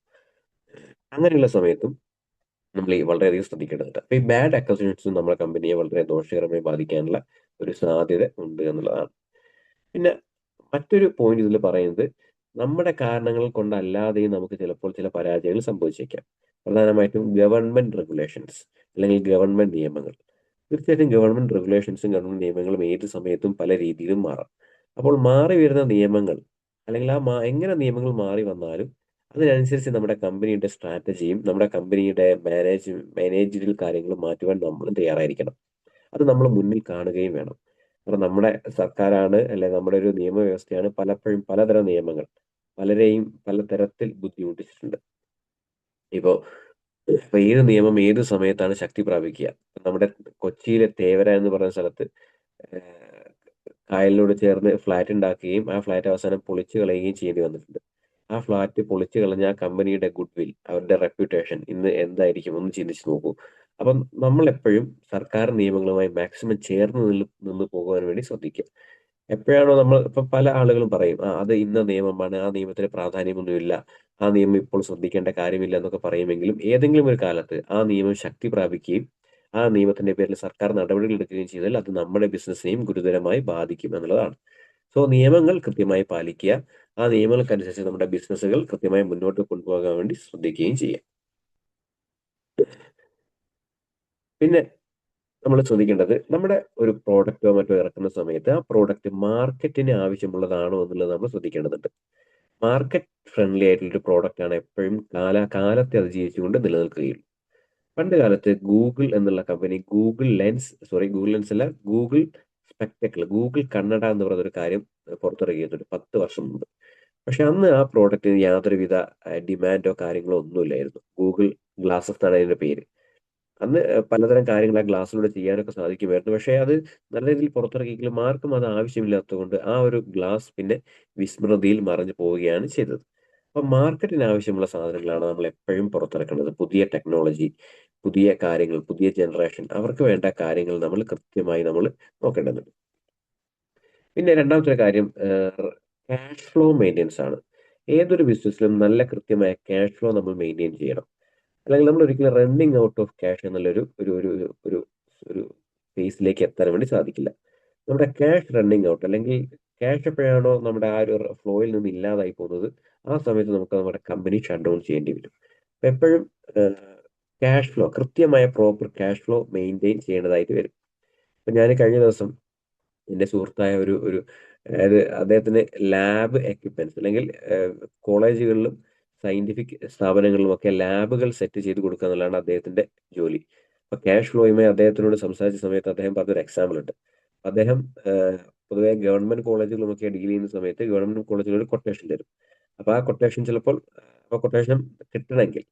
S2: അങ്ങനെയുള്ള സമയത്തും നമ്മൾ ഈ വളരെയധികം ശ്രദ്ധിക്കേണ്ടതുണ്ട്. അപ്പൊ ഈ ബാഡ് അക്വസിഷൻസും നമ്മുടെ കമ്പനിയെ വളരെ ദോഷകരമായി ബാധിക്കാനുള്ള ഒരു സാധ്യത ഉണ്ട് എന്നുള്ളതാണ്. പിന്നെ മറ്റൊരു പോയിന്റ് ഇതിൽ പറയുന്നത് നമ്മുടെ കാരണങ്ങൾ കൊണ്ടല്ലാതെയും നമുക്ക് ചിലപ്പോൾ ചില പരാജയങ്ങൾ സംഭവിച്ചേക്കാം. പ്രധാനമായിട്ടും ഗവൺമെന്റ് റെഗുലേഷൻസ് അല്ലെങ്കിൽ ഗവൺമെന്റ് നിയമങ്ങൾ. തീർച്ചയായിട്ടും ഗവൺമെന്റ് റെഗുലേഷൻസും ഗവൺമെന്റ് നിയമങ്ങളും ഏത് സമയത്തും പല രീതിയിലും മാറാം. അപ്പോൾ മാറി വരുന്ന നിയമങ്ങൾ അല്ലെങ്കിൽ എങ്ങനെ നിയമങ്ങൾ മാറി വന്നാലും അതിനനുസരിച്ച് നമ്മുടെ കമ്പനിയുടെ സ്ട്രാറ്റജിയും നമ്മുടെ കമ്പനിയുടെ മാനേജറിയൽ കാര്യങ്ങളും മാറ്റുവാൻ നമ്മൾ തയ്യാറായിരിക്കണം. അത് നമ്മൾ മുന്നിൽ കാണുകയും വേണം. കാരണം നമ്മുടെ സർക്കാരാണ് അല്ലെ നമ്മുടെ ഒരു നിയമവ്യവസ്ഥയാണ് പലപ്പോഴും പലതരം നിയമങ്ങൾ പലരെയും പലതരത്തിൽ ബുദ്ധിമുട്ടിച്ചിട്ടുണ്ട്. ഇപ്പോ ഇപ്പൊ ഏത് നിയമം ഏത് സമയത്താണ് ശക്തി പ്രാപിക്കുക? നമ്മുടെ കൊച്ചിയിലെ തേവര എന്ന് പറയുന്ന സ്ഥലത്ത് കായലിനോട് ചേർന്ന് ഫ്ലാറ്റ് ഉണ്ടാക്കുകയും ആ ഫ്ലാറ്റ് അവസാനം പൊളിച്ചു കളയുകയും ചെയ്യേണ്ടി വന്നിട്ടുണ്ട്. ആ ഫ്ലാറ്റ് പൊളിച്ചു കളഞ്ഞ ആ കമ്പനിയുടെ ഗുഡ് വിൽ, അവരുടെ റെപ്യൂട്ടേഷൻ ഇന്ന് എന്തായിരിക്കും ഒന്ന് ചിന്തിച്ച് നോക്കൂ. അപ്പം നമ്മൾ എപ്പോഴും സർക്കാർ നിയമങ്ങളുമായി മാക്സിമം ചേർന്ന് നിന്ന് പോകുവാൻ വേണ്ടി ശ്രദ്ധിക്കുക. എപ്പോഴാണോ നമ്മൾ ഇപ്പൊ പല ആളുകളും പറയും, അത് ഇന്ന നിയമമാണ്, ആ നിയമത്തിന് പ്രാധാന്യമൊന്നുമില്ല, ആ നിയമം ഇപ്പോൾ ശ്രദ്ധിക്കേണ്ട കാര്യമില്ല എന്നൊക്കെ പറയുമെങ്കിലും ഏതെങ്കിലും ഒരു കാലത്ത് ആ നിയമം ശക്തി പ്രാപിക്കുകയും ആ നിയമത്തിന്റെ പേരിൽ സർക്കാർ നടപടികൾ എടുക്കുകയും ചെയ്താൽ അത് നമ്മുടെ ബിസിനസ്സിനെയും ഗുരുതരമായി ബാധിക്കും എന്നുള്ളതാണ്. സോ നിയമങ്ങൾ കൃത്യമായി പാലിക്കുക, ആ നിയമങ്ങൾക്കനുസരിച്ച് നമ്മുടെ ബിസിനസ്സുകൾ കൃത്യമായി മുന്നോട്ട് കൊണ്ടുപോകാൻ വേണ്ടി ശ്രദ്ധിക്കുകയും ചെയ്യുക. പിന്നെ നമ്മൾ ശ്രദ്ധിക്കേണ്ടത്, നമ്മുടെ ഒരു പ്രോഡക്റ്റോ മറ്റോ ഇറക്കുന്ന സമയത്ത് ആ പ്രോഡക്റ്റ് മാർക്കറ്റിന് ആവശ്യമുള്ളതാണോ എന്നുള്ളത് നമ്മൾ ശ്രദ്ധിക്കേണ്ടതുണ്ട്. മാർക്കറ്റ് ഫ്രണ്ട്ലി ആയിട്ടുള്ള ഒരു പ്രോഡക്റ്റ് ആണ് എപ്പോഴും കാലത്തെ അതിജീവിച്ചുകൊണ്ട് നിലനിൽക്കുകയുള്ളൂ. പണ്ട് കാലത്ത് ഗൂഗിൾ എന്നുള്ള കമ്പനി ഗൂഗിൾ ലെൻസ് അല്ല, ഗൂഗിൾ സ്പെക്ടക്കിൾ, ഗൂഗിൾ കണ്ണട എന്ന് പറയുന്ന ഒരു കാര്യം പുറത്തിറങ്ങിയിട്ടുണ്ട് 10 വർഷം മുമ്പ്. പക്ഷെ അന്ന് ആ പ്രോഡക്റ്റിന് യാതൊരുവിധ ഡിമാൻഡോ കാര്യങ്ങളോ ഒന്നുമില്ലായിരുന്നു. ഗൂഗിൾ ഗ്ലാസസ് എന്നാണ് അതിന്റെ പേര്. അന്ന് പലതരം കാര്യങ്ങൾ ആ ഗ്ലാസ്സിലൂടെ ചെയ്യാനൊക്കെ സാധിക്കുമായിരുന്നു. പക്ഷേ അത് നല്ല രീതിയിൽ പുറത്തിറക്കിയെങ്കിലും ആർക്കും അത് ആവശ്യമില്ലാത്തതുകൊണ്ട് ആ ഒരു ഗ്ലാസ് പിന്നെ വിസ്മൃതിയിൽ മറഞ്ഞു പോവുകയാണ് ചെയ്തത്. അപ്പൊ മാർക്കറ്റിന് ആവശ്യമുള്ള സാധനങ്ങളാണ് നമ്മൾ എപ്പോഴും പുറത്തിറക്കുന്നത്. പുതിയ ടെക്നോളജി, പുതിയ കാര്യങ്ങൾ, പുതിയ ജനറേഷൻ, അവർക്ക് വേണ്ട കാര്യങ്ങൾ നമ്മൾ നോക്കേണ്ടതുണ്ട്. പിന്നെ രണ്ടാമത്തെ ഒരു കാര്യം ക്യാഷ് ഫ്ലോ മെയിൻ്റെനൻസ് ആണ്. ഏതൊരു ബിസിനസ്സിലും നല്ല കൃത്യമായ ക്യാഷ് ഫ്ലോ നമ്മൾ മെയിൻറ്റെയിൻ ചെയ്യണം. അല്ലെങ്കിൽ നമ്മൾ ഒരിക്കലും റണ്ണിങ് ഔട്ട് ഓഫ് ക്യാഷ് എന്നുള്ളൊരു ഒരു ഒരു ഒരു ഒരു ഒരു ഫേസിലേക്ക് എത്താൻ വേണ്ടി സാധിക്കില്ല. നമ്മുടെ ക്യാഷ് റണ്ണിങ് ഔട്ട്, അല്ലെങ്കിൽ ക്യാഷ് എപ്പോഴാണോ നമ്മുടെ ആ ഒരു ഫ്ലോയിൽ നിന്ന് ഇല്ലാതായി പോകുന്നത്, ആ സമയത്ത് നമുക്ക് നമ്മുടെ കമ്പനി ഷട്ട് ഡൗൺ ചെയ്യേണ്ടി വരും. അപ്പൊ എപ്പോഴും കൃത്യമായ പ്രോപ്പർ ക്യാഷ് ഫ്ലോ മെയിൻറ്റെയിൻ ചെയ്യേണ്ടതായിട്ട് വരും. ഇപ്പൊ ഞാൻ കഴിഞ്ഞ ദിവസം എൻ്റെ സുഹൃത്തായ ഒരു ഒരു അതായത് അദ്ദേഹത്തിന് ലാബ് എക്യുപ്മെന്റ്സ്, അല്ലെങ്കിൽ കോളേജുകളിലും സയന്റിഫിക് സ്ഥാപനങ്ങളിലും ഒക്കെ ലാബുകൾ സെറ്റ് ചെയ്ത് കൊടുക്കുക എന്നുള്ളതാണ് അദ്ദേഹത്തിന്റെ ജോലി. അപ്പൊ ക്യാഷ് ഫ്ലോയുമായി അദ്ദേഹത്തിനോട് സംസാരിച്ച സമയത്ത് അദ്ദേഹം പറഞ്ഞൊരു എക്സാമ്പിൾ ഉണ്ട്. അദ്ദേഹം പൊതുവെ ഗവൺമെന്റ് കോളേജുകളുമൊക്കെ ഡീൽ ചെയ്യുന്ന സമയത്ത് ഗവൺമെന്റ് കോളേജുകൾ ഒരു കൊട്ടേഷൻ തരും. അപ്പൊ ആ കൊട്ടേഷൻ ചിലപ്പോൾ കൊട്ടേഷൻ കിട്ടണമെങ്കിൽ,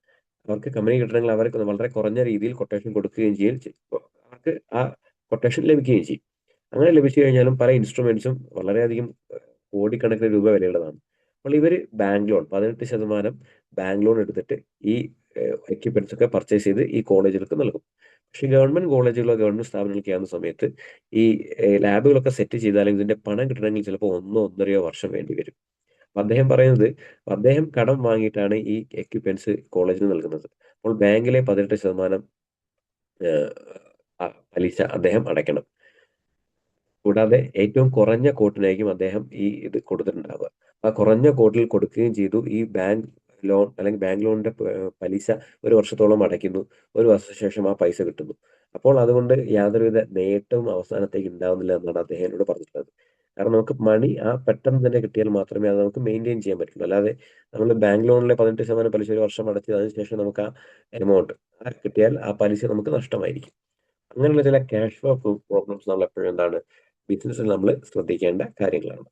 S2: അവർക്ക് കമ്പനി കിട്ടണമെങ്കിൽ അവർക്ക് വളരെ കുറഞ്ഞ രീതിയിൽ കൊട്ടേഷൻ കൊടുക്കുകയും അവർക്ക് ആ കൊട്ടേഷൻ ലഭിക്കുകയും ചെയ്യും. അങ്ങനെ ലഭിച്ചു കഴിഞ്ഞാലും പല ഇൻസ്ട്രുമെന്റ്സും വളരെയധികം കോടിക്കണക്കിന് രൂപ വിലയുള്ളതാണ്. അപ്പോൾ ഇവർ ബാങ്ക് ലോൺ 18% ബാങ്ക് ലോൺ എടുത്തിട്ട് ഈ എക്യുപ്മെന്റ്സ് ഒക്കെ പർച്ചേസ് ചെയ്ത് ഈ കോളേജുകൾക്ക് നൽകും. പക്ഷെ ഗവൺമെന്റ് കോളേജുകളോ ഗവൺമെന്റ് സ്ഥാപനങ്ങളൊക്കെ ആകുന്ന സമയത്ത് ഈ ലാബുകളൊക്കെ സെറ്റ് ചെയ്താലും ഇതിന്റെ പണം കിട്ടണമെങ്കിൽ ചിലപ്പോൾ 1-1.5 വർഷം വേണ്ടി വരും. അപ്പൊ അദ്ദേഹം പറയുന്നത്, അദ്ദേഹം കടം വാങ്ങിയിട്ടാണ് ഈ എക്യുപ്മെന്റ്സ് കോളേജിന് നൽകുന്നത്. അപ്പോൾ ബാങ്കിലെ 18% പലിശ അദ്ദേഹം അടയ്ക്കണം. കൂടാതെ ഏറ്റവും കുറഞ്ഞ കോട്ടിനായിരിക്കും അദ്ദേഹം ഈ ഇത് കൊടുത്തിട്ടുണ്ടാവുക. ആ കുറഞ്ഞ കോട്ടിൽ കൊടുക്കുകയും ചെയ്തു. ഈ ബാങ്ക് ലോൺ, അല്ലെങ്കിൽ ബാങ്ക് ലോണിന്റെ പലിശ 1 വർഷത്തോളം അടയ്ക്കുന്നു. 1 വർഷത്തിന് ശേഷം ആ പൈസ കിട്ടുന്നു. അപ്പോൾ അതുകൊണ്ട് യാതൊരുവിധ നേട്ടവും അവസാനത്തേക്ക് ഉണ്ടാവുന്നില്ല എന്നാണ് അദ്ദേഹം എന്നോട് പറഞ്ഞിട്ടുള്ളത്. കാരണം നമുക്ക് മണി പെട്ടെന്ന് തന്നെ കിട്ടിയാൽ മാത്രമേ അത് നമുക്ക് മെയിൻറ്റെയിൻ ചെയ്യാൻ പറ്റുള്ളൂ. അല്ലാതെ നമ്മൾ ബാങ്ക് ലോണിലെ 18% പലിശ 1 വർഷം അടച്ച് അതിനുശേഷം നമുക്ക് ആ എമൗണ്ട് കിട്ടിയാൽ ആ പലിശ നമുക്ക് നഷ്ടമായിരിക്കും. അങ്ങനെയുള്ള ചില ക്യാഷ് ഫ്ലോ പ്രോബ്ലംസ് നമ്മൾ എപ്പോഴും എന്താണ് ബിസിനസ്സിൽ നമ്മൾ ശ്രദ്ധിക്കേണ്ട കാര്യങ്ങളാണ്.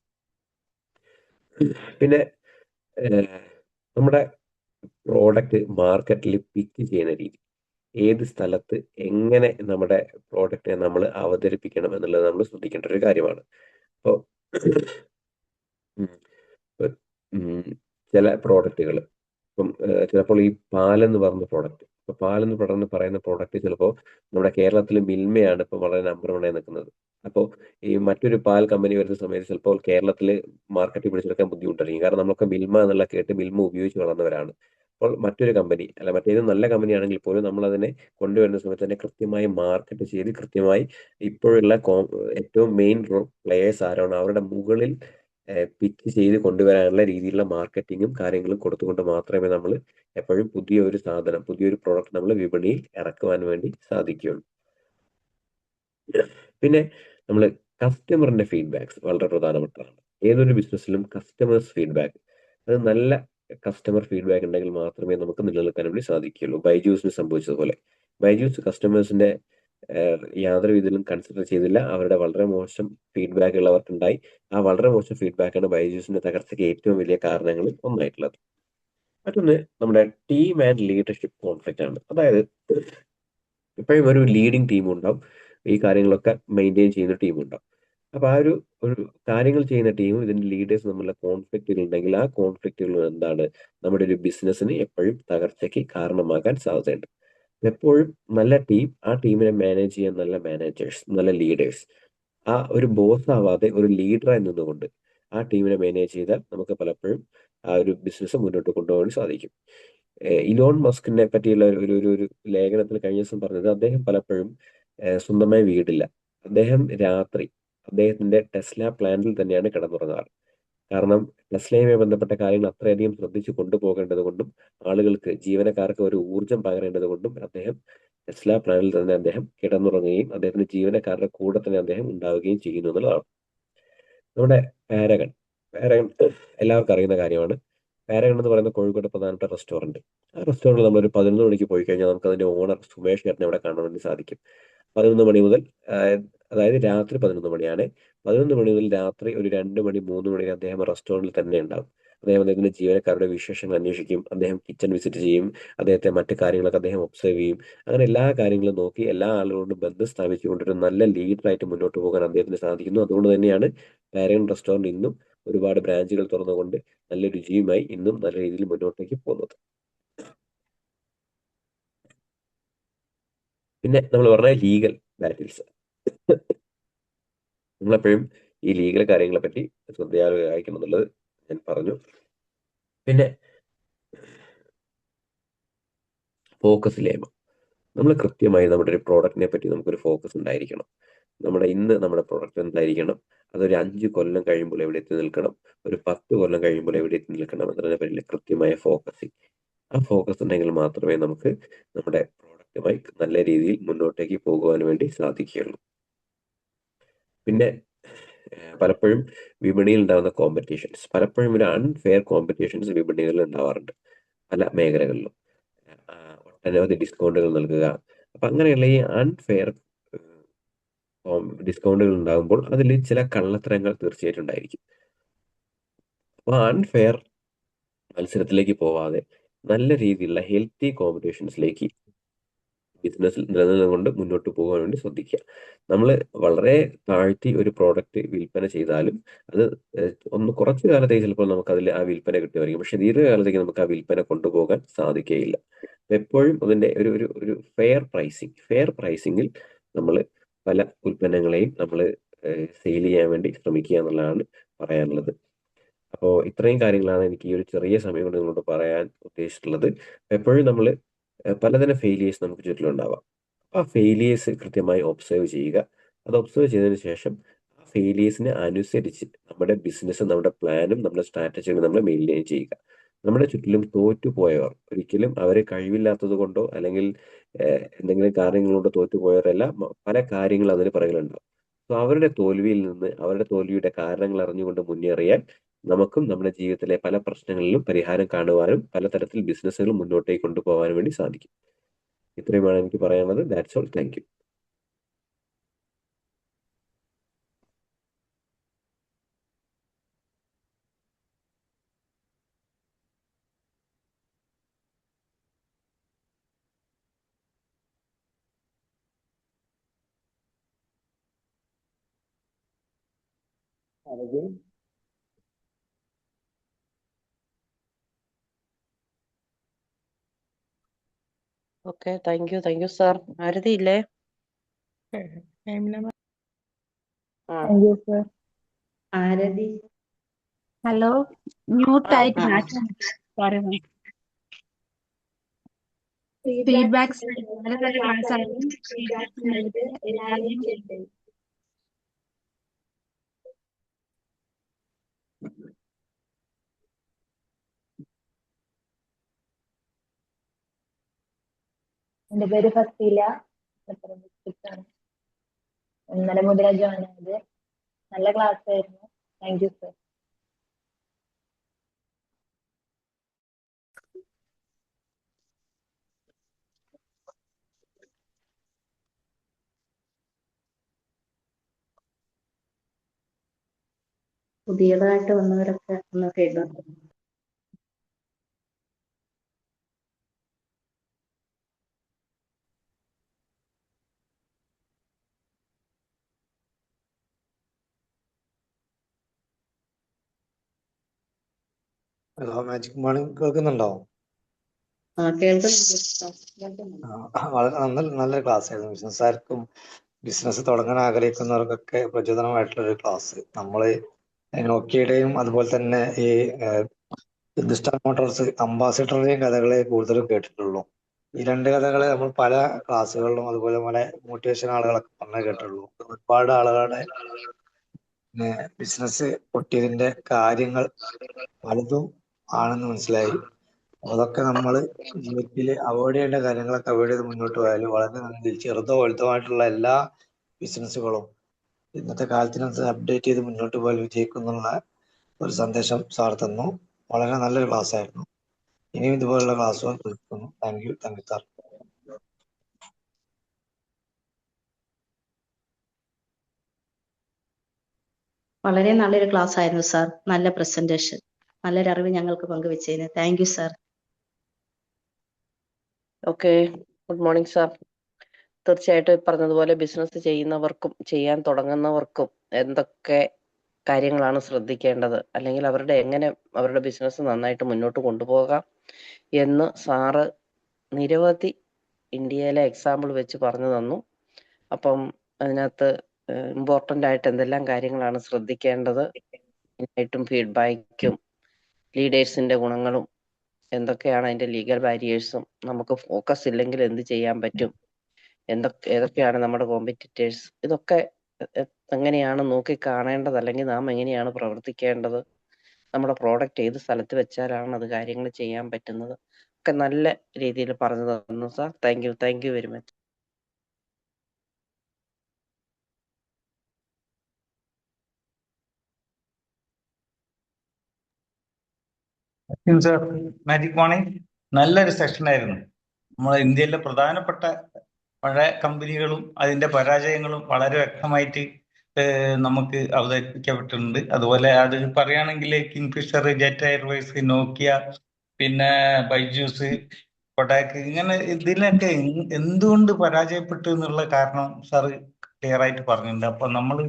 S2: പിന്നെ നമ്മുടെ പ്രോഡക്റ്റ് മാർക്കറ്റിൽ പിക്ക് ചെയ്യുന്ന രീതി, ഏത് സ്ഥലത്ത് എങ്ങനെ നമ്മുടെ പ്രോഡക്റ്റിനെ നമ്മൾ അവതരിപ്പിക്കണം എന്നുള്ളത് നമ്മൾ ശ്രദ്ധിക്കേണ്ട ഒരു കാര്യമാണ്. അപ്പോൾ ചില പ്രോഡക്റ്റുകൾ, ഇപ്പം ചിലപ്പോൾ ഈ പാലെന്ന് പറയുന്ന പ്രോഡക്റ്റ് ചിലപ്പോൾ നമ്മുടെ കേരളത്തിൽ മിൽമയാണ് ഇപ്പം വളരെ നമ്പർ 1 നിൽക്കുന്നത്. അപ്പോൾ ഈ മറ്റൊരു പാൽ കമ്പനി വരുന്ന സമയത്ത് ചിലപ്പോൾ കേരളത്തിൽ മാർക്കറ്റിൽ പിടിച്ചെടുക്കാൻ ബുദ്ധിമുട്ടായിരിക്കും. കാരണം നമ്മളൊക്കെ മിൽമ എന്നുള്ള കേട്ട് മിൽമ ഉപയോഗിച്ച് വളർന്നവരാണ്. അപ്പോൾ മറ്റൊരു കമ്പനി, അല്ല മറ്റേത് നല്ല കമ്പനി ആണെങ്കിൽ പോലും നമ്മൾ അതിനെ കൊണ്ടുവരുന്ന സമയത്ത് തന്നെ കൃത്യമായി മാർക്കറ്റ് ചെയ്ത് കൃത്യമായി ഇപ്പോഴുള്ള ഏറ്റവും മെയിൻ പ്ലേയേഴ്സ് ആരാണോ അവരുടെ മുകളിൽ പിച്ച് ചെയ്ത് കൊണ്ടുവരാനുള്ള രീതിയിലുള്ള മാർക്കറ്റിങ്ങും കാര്യങ്ങളും കൊടുത്തുകൊണ്ട് മാത്രമേ നമ്മൾ എപ്പോഴും പുതിയൊരു പ്രോഡക്റ്റ് നമ്മൾ വിപണിയിൽ ഇറക്കുവാൻ വേണ്ടി സാധിക്കുകയുള്ളൂ. പിന്നെ നമ്മൾ കസ്റ്റമറിന്റെ ഫീഡ്ബാക്സ് വളരെ പ്രധാനപ്പെട്ടതാണ്. ഏതൊരു ബിസിനസ്സിലും കസ്റ്റമേഴ്സ് ഫീഡ്ബാക്ക്, അത് നല്ല കസ്റ്റമർ ഫീഡ്ബാക്ക് ഉണ്ടെങ്കിൽ മാത്രമേ നമുക്ക് നിലനിൽക്കാൻ വേണ്ടി സാധിക്കുകയുള്ളൂ. ബൈജൂസിന് സംഭവിച്ചതുപോലെ ബൈജൂസ് കസ്റ്റമേഴ്സിന്റെ യാതൊരു വിധത്തിലും കൺസിഡർ ചെയ്തില്ല. അവരുടെ വളരെ മോശം ഫീഡ്ബാക്കുകൾ അവർക്കുണ്ടായി. ആ വളരെ മോശം ഫീഡ്ബാക്കാണ് ബൈജൂസിന്റെ തകർച്ചയ്ക്ക് ഏറ്റവും വലിയ കാരണങ്ങളിൽ ഒന്നായിട്ടുള്ളത്. മറ്റൊന്ന് നമ്മുടെ ടീം ആൻഡ് ലീഡർഷിപ്പ് കോൺഫ്ലിക്റ്റ് ആണ്. അതായത് എപ്പോഴും ഒരു ലീഡിങ് ടീം ഉണ്ടാവും, ഈ കാര്യങ്ങളൊക്കെ മെയിൻറ്റെയിൻ ചെയ്യുന്ന ടീം ഉണ്ടാവും. അപ്പൊ ആ ഒരു കാര്യങ്ങൾ ചെയ്യുന്ന ടീമും ഇതിന്റെ ലീഡേഴ്സ് തമ്മിലുള്ള കോൺഫ്ലിക്റ്റുകൾ ഉണ്ടെങ്കിൽ ആ കോൺഫ്ലിക്റ്റുകൾ എന്താണ് നമ്മുടെ ഒരു ബിസിനസ്സിന് എപ്പോഴും തകർച്ചയ്ക്ക് കാരണമാകാൻ സാധ്യതയുണ്ട്. എപ്പോഴും നല്ല ടീം, ആ ടീമിനെ മാനേജ് ചെയ്യാൻ നല്ല മാനേജേഴ്സ്, നല്ല ലീഡേഴ്സ്, ആ ഒരു ബോസ് ആവാതെ ഒരു ലീഡറായി നിന്നുകൊണ്ട് ആ ടീമിനെ മാനേജ് ചെയ്താൽ നമുക്ക് പലപ്പോഴും ആ ഒരു ബിസിനസ് മുന്നോട്ട് കൊണ്ടുപോകാൻ സാധിക്കും. ഇലോൺ മസ്കിനെ പറ്റിയുള്ള ഒരു ലേഖനത്തിൽ കഴിഞ്ഞ ദിവസം പറഞ്ഞത്, അദ്ദേഹം പലപ്പോഴും സ്വന്തമായി വീടില്ല. അദ്ദേഹം രാത്രി അദ്ദേഹത്തിന്റെ ടെസ്ല പ്ലാന്റിൽ തന്നെയാണ് കിടന്നുറങ്ങാറ്. കാരണം ടെസ്ലയുമായി ബന്ധപ്പെട്ട കാര്യങ്ങൾ അത്രയധികം ശ്രദ്ധിച്ചു കൊണ്ടുപോകേണ്ടത് കൊണ്ടും ആളുകൾക്ക്, ജീവനക്കാർക്ക് ഒരു ഊർജം പകരേണ്ടത് കൊണ്ടും അദ്ദേഹം ടെസ്ല പ്ലാനിൽ തന്നെ അദ്ദേഹം കിടന്നുറങ്ങുകയും അദ്ദേഹത്തിന്റെ ജീവനക്കാരുടെ കൂടെ തന്നെ അദ്ദേഹം ഉണ്ടാവുകയും ചെയ്യുന്നു എന്നുള്ളതാണ്. നമ്മുടെ പാരഗൺ പാരഗൺ എല്ലാവർക്കും അറിയുന്ന കാര്യമാണ്. പാരഗൺ എന്ന് പറയുന്ന കോഴിക്കോട് പ്രധാനപ്പെട്ട റെസ്റ്റോറന്റ്. ആ റെസ്റ്റോറന്റിൽ നമ്മളൊരു 11 മണിക്ക് പോയി കഴിഞ്ഞാൽ നമുക്ക് അതിന്റെ ഓണർ സുമേഷ് ചേട്ടനെ അവിടെ കാണാൻ വേണ്ടി സാധിക്കും. 11 മണി മുതൽ, അതായത് രാത്രി 11 മണിയാണ്. 11 മണി മുതൽ രാത്രി ഒരു 2 മണി 3 മണി വരെ അദ്ദേഹം റെസ്റ്റോറന്റിൽ തന്നെ ഉണ്ടാവും. അദ്ദേഹത്തിന്റെ ജീവനക്കാരുടെ വിശേഷങ്ങൾ അന്വേഷിക്കും, അദ്ദേഹം കിച്ചൺ വിസിറ്റ് ചെയ്യും, അദ്ദേഹത്തെ മറ്റു കാര്യങ്ങളൊക്കെ അദ്ദേഹം ഒബ്സർവ് ചെയ്യും. അങ്ങനെ എല്ലാ കാര്യങ്ങളും നോക്കി എല്ലാ ആളുകളോടും ബന്ധം സ്ഥാപിച്ചുകൊണ്ട് ഒരു നല്ല ലീഡറായിട്ട് മുന്നോട്ട് പോകാൻ അദ്ദേഹത്തിന് സാധിക്കുന്നു. അതുകൊണ്ട് തന്നെയാണ് പാരഗൺ റെസ്റ്റോറന്റ് ഇന്നും ഒരുപാട് ബ്രാഞ്ചുകൾ തുറന്നുകൊണ്ട് നല്ല രുചിയുമായി ഇന്നും നല്ല രീതിയിൽ മുന്നോട്ടേക്ക് പോകുന്നത്. പിന്നെ നമ്മൾ പറഞ്ഞ ലീഗൽ ബാറ്റിൽസ്, നമ്മളെപ്പോഴും ഈ ലീഗൽ കാര്യങ്ങളെ പറ്റി ശ്രദ്ധയായിരിക്കണം എന്നുള്ളത് ഞാൻ പറഞ്ഞു. പിന്നെ ഫോക്കസ് ഇല്ലായ്മ. നമ്മൾ കൃത്യമായി നമ്മുടെ ഒരു പ്രോഡക്റ്റിനെ പറ്റി നമുക്കൊരു ഫോക്കസ് ഉണ്ടായിരിക്കണം. നമ്മുടെ പ്രോഡക്റ്റ് എന്തായിരിക്കണം, അതൊരു 5 കൊല്ലം കഴിയുമ്പോൾ എവിടെ എത്തി നിൽക്കണം, ഒരു 10 കൊല്ലം കഴിയുമ്പോൾ എവിടെ എത്തി നിൽക്കണം എന്നതിനെ പറ്റി കൃത്യമായ ഫോക്കസിങ്. ആ ഫോക്കസ് ഉണ്ടെങ്കിൽ മാത്രമേ നമുക്ക് നമ്മുടെ പ്രോഡക്റ്റുമായി നല്ല രീതിയിൽ മുന്നോട്ടേക്ക് പോകുവാൻ വേണ്ടി സാധിക്കുകയുള്ളൂ. പിന്നെ പലപ്പോഴും വിപണിയിൽ ഉണ്ടാകുന്ന കോമ്പറ്റീഷൻസ്, പലപ്പോഴും ഒരു അൺഫെയർ കോമ്പറ്റീഷൻസ് വിപണികളിൽ ഉണ്ടാവാറുണ്ട് പല മേഖലകളിലും. ഒട്ടനവധി ഡിസ്കൗണ്ടുകൾ നൽകുക, അപ്പൊ അങ്ങനെയുള്ള ഈ അൺഫെയർ ഡിസ്കൗണ്ടുകൾ ഉണ്ടാകുമ്പോൾ അതിൽ ചില കള്ളത്തരങ്ങൾ തീർച്ചയായിട്ടും ഉണ്ടായിരിക്കും. അപ്പൊ അൺഫെയർ മത്സരത്തിലേക്ക് പോവാതെ നല്ല രീതിയിലുള്ള ഹെൽത്തി കോമ്പറ്റീഷൻസിലേക്ക് ബിസിനസ്സിൽ നിലനിന്നുകൊണ്ട് മുന്നോട്ട് പോകാൻ വേണ്ടി ശ്രദ്ധിക്കുക. നമ്മൾ വളരെ താഴ്ത്തി ഒരു പ്രോഡക്റ്റ് വിൽപ്പന ചെയ്താലും അത് കുറച്ചു കാലത്തേക്ക് ചിലപ്പോൾ നമുക്ക് അതിൽ ആ വിൽപ്പന കിട്ടുമായിരിക്കും, പക്ഷെ ദീർഘകാലത്തേക്ക് നമുക്ക് ആ വിൽപ്പന കൊണ്ടുപോകാൻ സാധിക്കുകയില്ല. എപ്പോഴും അതിന്റെ ഒരു ഫെയർ പ്രൈസിങ്ങിൽ നമ്മൾ പല ഉൽപ്പന്നങ്ങളെയും നമ്മൾ സെയിൽ ചെയ്യാൻ വേണ്ടി ശ്രമിക്കുക എന്നുള്ളതാണ് പറയാനുള്ളത്. അപ്പോൾ ഇത്രയും കാര്യങ്ങളാണ് എനിക്ക് ഈ ഒരു ചെറിയ സമയം കൊണ്ട് നിങ്ങളോട് പറയാൻ ഉദ്ദേശിച്ചിട്ടുള്ളത്. എപ്പോഴും നമ്മൾ പലതരം ഫെയിലിയേഴ്സ് നമുക്ക് ചുറ്റിലുണ്ടാവാം. ആ ഫെയിലിയേഴ്സ് കൃത്യമായി ഒബ്സർവ് ചെയ്യുക. അത് ഒബ്സർവ് ചെയ്തതിന് ശേഷം ആ ഫെയിലിയേഴ്സിനെ അനുസരിച്ച് നമ്മുടെ ബിസിനസ്, നമ്മുടെ പ്ലാനും നമ്മുടെ സ്ട്രാറ്റജികളും നമ്മൾ മെയിൻറ്റെയിൻ ചെയ്യുക. നമ്മുടെ ചുറ്റിലും തോറ്റുപോയവർ ഒരിക്കലും അവരെ കഴിവില്ലാത്തത് കൊണ്ടോ അല്ലെങ്കിൽ എന്തെങ്കിലും കാര്യങ്ങൾ കൊണ്ടോ തോറ്റുപോയവരല്ല, പല കാര്യങ്ങൾ അതിന് പിറകിലുണ്ടാവും. സോ അവരുടെ തോൽവിയിൽ നിന്ന്, അവരുടെ തോൽവിയുടെ കാരണങ്ങൾ അറിഞ്ഞുകൊണ്ട് മുന്നേറിയാൽ നമുക്കും നമ്മുടെ ജീവിതത്തിലെ പല പ്രശ്നങ്ങളിലും പരിഹാരം കാണുവാനും പലതരത്തിൽ ബിസിനസ്സുകൾ മുന്നോട്ടേക്ക് കൊണ്ടുപോകാനും വേണ്ടി സാധിക്കും. ഇത്രയുമാണ് എനിക്ക് പറയാനുള്ളത്. That's all. Thank you.
S3: Okay, thank you sir. Aarathi ഇല്ലേ? ആ,
S4: thank you sir. Aarathi
S1: hello, മ്യൂട്ടായിട്ട്
S3: ആ,
S1: മാറ്റാൻ പറയുന്നു. ഫീഡ്ബാക്സ് വളരെ ക്ലാസ് ആയിരുന്നു. ഫീഡ്ബാക്സ് നൽകി എല്ലാവരെയും
S4: എൻ്റെ പേര് ഫസീല. മലപ്പുറം district ആണ്. ഇന്നലെ മുതലാണ് ജോയിൻ ആയത്. നല്ല ക്ലാസ് ആയിരുന്നു. Thank you sir. പുതിയതായിട്ട് വന്നവരൊക്കെ ഒന്ന് ഫീഡ്ബാക്ക്.
S5: ഹലോ, മാജിക് മോർണിംഗ് കേൾക്കുന്നുണ്ടോ? വളരെ നല്ലൊരു ക്ലാസ് ആയിരുന്നു. ബിസിനസ്സുകാർക്കും ബിസിനസ് തുടങ്ങാൻ ആഗ്രഹിക്കുന്നവർക്കൊക്കെ പ്രചോദനമായിട്ടുള്ളൊരു ക്ലാസ്. നമ്മള് നോക്കിയയുടെയും അതുപോലെ തന്നെ ഈ ഹിന്ദുസ്ഥാൻ മോട്ടോഴ്സ് അംബാസിഡറുടെയും കഥകളെ കൂടുതലും കേട്ടിട്ടുള്ളൂ. ഈ രണ്ട് കഥകളെ നമ്മൾ പല ക്ലാസ്സുകളിലും അതുപോലെ പല മോട്ടിവേഷൻ ആളുകളൊക്കെ പറഞ്ഞേ കേട്ടുള്ളൂ. ഒരുപാട് ആളുകളുടെ ബിസിനസ് പൊട്ടിയതിന്റെ കാര്യങ്ങൾ പലതും ആണെന്ന് മനസ്സിലായി. അതൊക്കെ നമ്മൾ ജീവിതത്തിൽ അവോയ്ഡ് ചെയ്യേണ്ട കാര്യങ്ങളൊക്കെ അവോയ്ഡ് ചെയ്ത് മുന്നോട്ട് പോയാൽ വളരെ നല്ലത്. ചെറുതോ വലുതുമായിട്ടുള്ള എല്ലാ ബിസിനസ്സുകളും ഇന്നത്തെ കാലത്തിനകത്ത് അപ്ഡേറ്റ് ചെയ്ത് മുന്നോട്ട് പോയാൽ വിജയിക്കുന്നുള്ള ഒരു സന്ദേശം സാർ തന്നു. വളരെ നല്ലൊരു ക്ലാസ് ആയിരുന്നു. ഇനിയും ഇതുപോലുള്ള ക്ലാസ്സുകൾ തീർക്കുന്നു. Thank you sir.
S6: വളരെ നല്ലൊരു ക്ലാസ് ആയിരുന്നു സാർ. നല്ല പ്രസന്റേഷൻ, നല്ലൊരു അറിവ് ഞങ്ങൾക്ക് പങ്കുവെച്ചതിന് thank you sir.
S3: Okay, good morning sir. തീർച്ചയായിട്ടും പറഞ്ഞതുപോലെ ബിസിനസ് ചെയ്യുന്നവർക്കും ചെയ്യാൻ തുടങ്ങുന്നവർക്കും എന്തൊക്കെ കാര്യങ്ങളാണ് ശ്രദ്ധിക്കേണ്ടത്, അല്ലെങ്കിൽ എങ്ങനെ അവരുടെ ബിസിനസ് നന്നായിട്ട് മുന്നോട്ട് കൊണ്ടുപോകാം എന്ന് സാറ് നിരവധി ഇന്ത്യയിലെ എക്സാമ്പിൾ വെച്ച് പറഞ്ഞു തന്നു. അപ്പം അതിനകത്ത് ഇമ്പോർട്ടൻ്റ് ആയിട്ട് എന്തെല്ലാം കാര്യങ്ങളാണ് ശ്രദ്ധിക്കേണ്ടത്, മെയിനായിട്ടും ഫീഡ്ബാക്കും ലീഡേഴ്സിന്റെ ഗുണങ്ങളും എന്തൊക്കെയാണ്, അതിന്റെ ലീഗൽ ബാരിയേഴ്സും, നമുക്ക് ഫോക്കസ് ഇല്ലെങ്കിൽ എന്ത് ചെയ്യാൻ പറ്റും, ഏതൊക്കെയാണ് നമ്മുടെ കോമ്പറ്റീറ്റേഴ്സ്, ഇതൊക്കെ എങ്ങനെയാണ് നോക്കി കാണേണ്ടത്, അല്ലെങ്കിൽ നാം എങ്ങനെയാണ് പ്രവർത്തിക്കേണ്ടത്, നമ്മുടെ പ്രോഡക്റ്റ് ഏത് സ്ഥലത്ത് വെച്ചാലാണ് അത് കാര്യങ്ങൾ ചെയ്യാൻ പറ്റുന്നത്, ഒക്കെ നല്ല രീതിയിൽ പറഞ്ഞു തന്നു sir. Thank you very much.
S7: Sir, magic morning നല്ലൊരു സെഷൻ ആയിരുന്നു. നമ്മുടെ ഇന്ത്യയിലെ പ്രധാനപ്പെട്ട പഴയ കമ്പനികളും അതിന്റെ പരാജയങ്ങളും വളരെ വ്യക്തമായിട്ട് നമുക്ക് അവതരിപ്പിക്കപ്പെട്ടിട്ടുണ്ട്. അതുപോലെ അത് പറയുകയാണെങ്കിൽ കിങ്ഫിഷർ, ജെറ്റ് എയർവേസ്, നോക്കിയ, പിന്നെ ബൈജൂസ്, കൊടാക്ക്, ഇങ്ങനെ ഇതിനൊക്കെ എന്തുകൊണ്ട് പരാജയപ്പെട്ടു എന്നുള്ള കാരണം സാറ് ക്ലിയർ ആയിട്ട് പറഞ്ഞിട്ടുണ്ട്. അപ്പൊ നമ്മൾ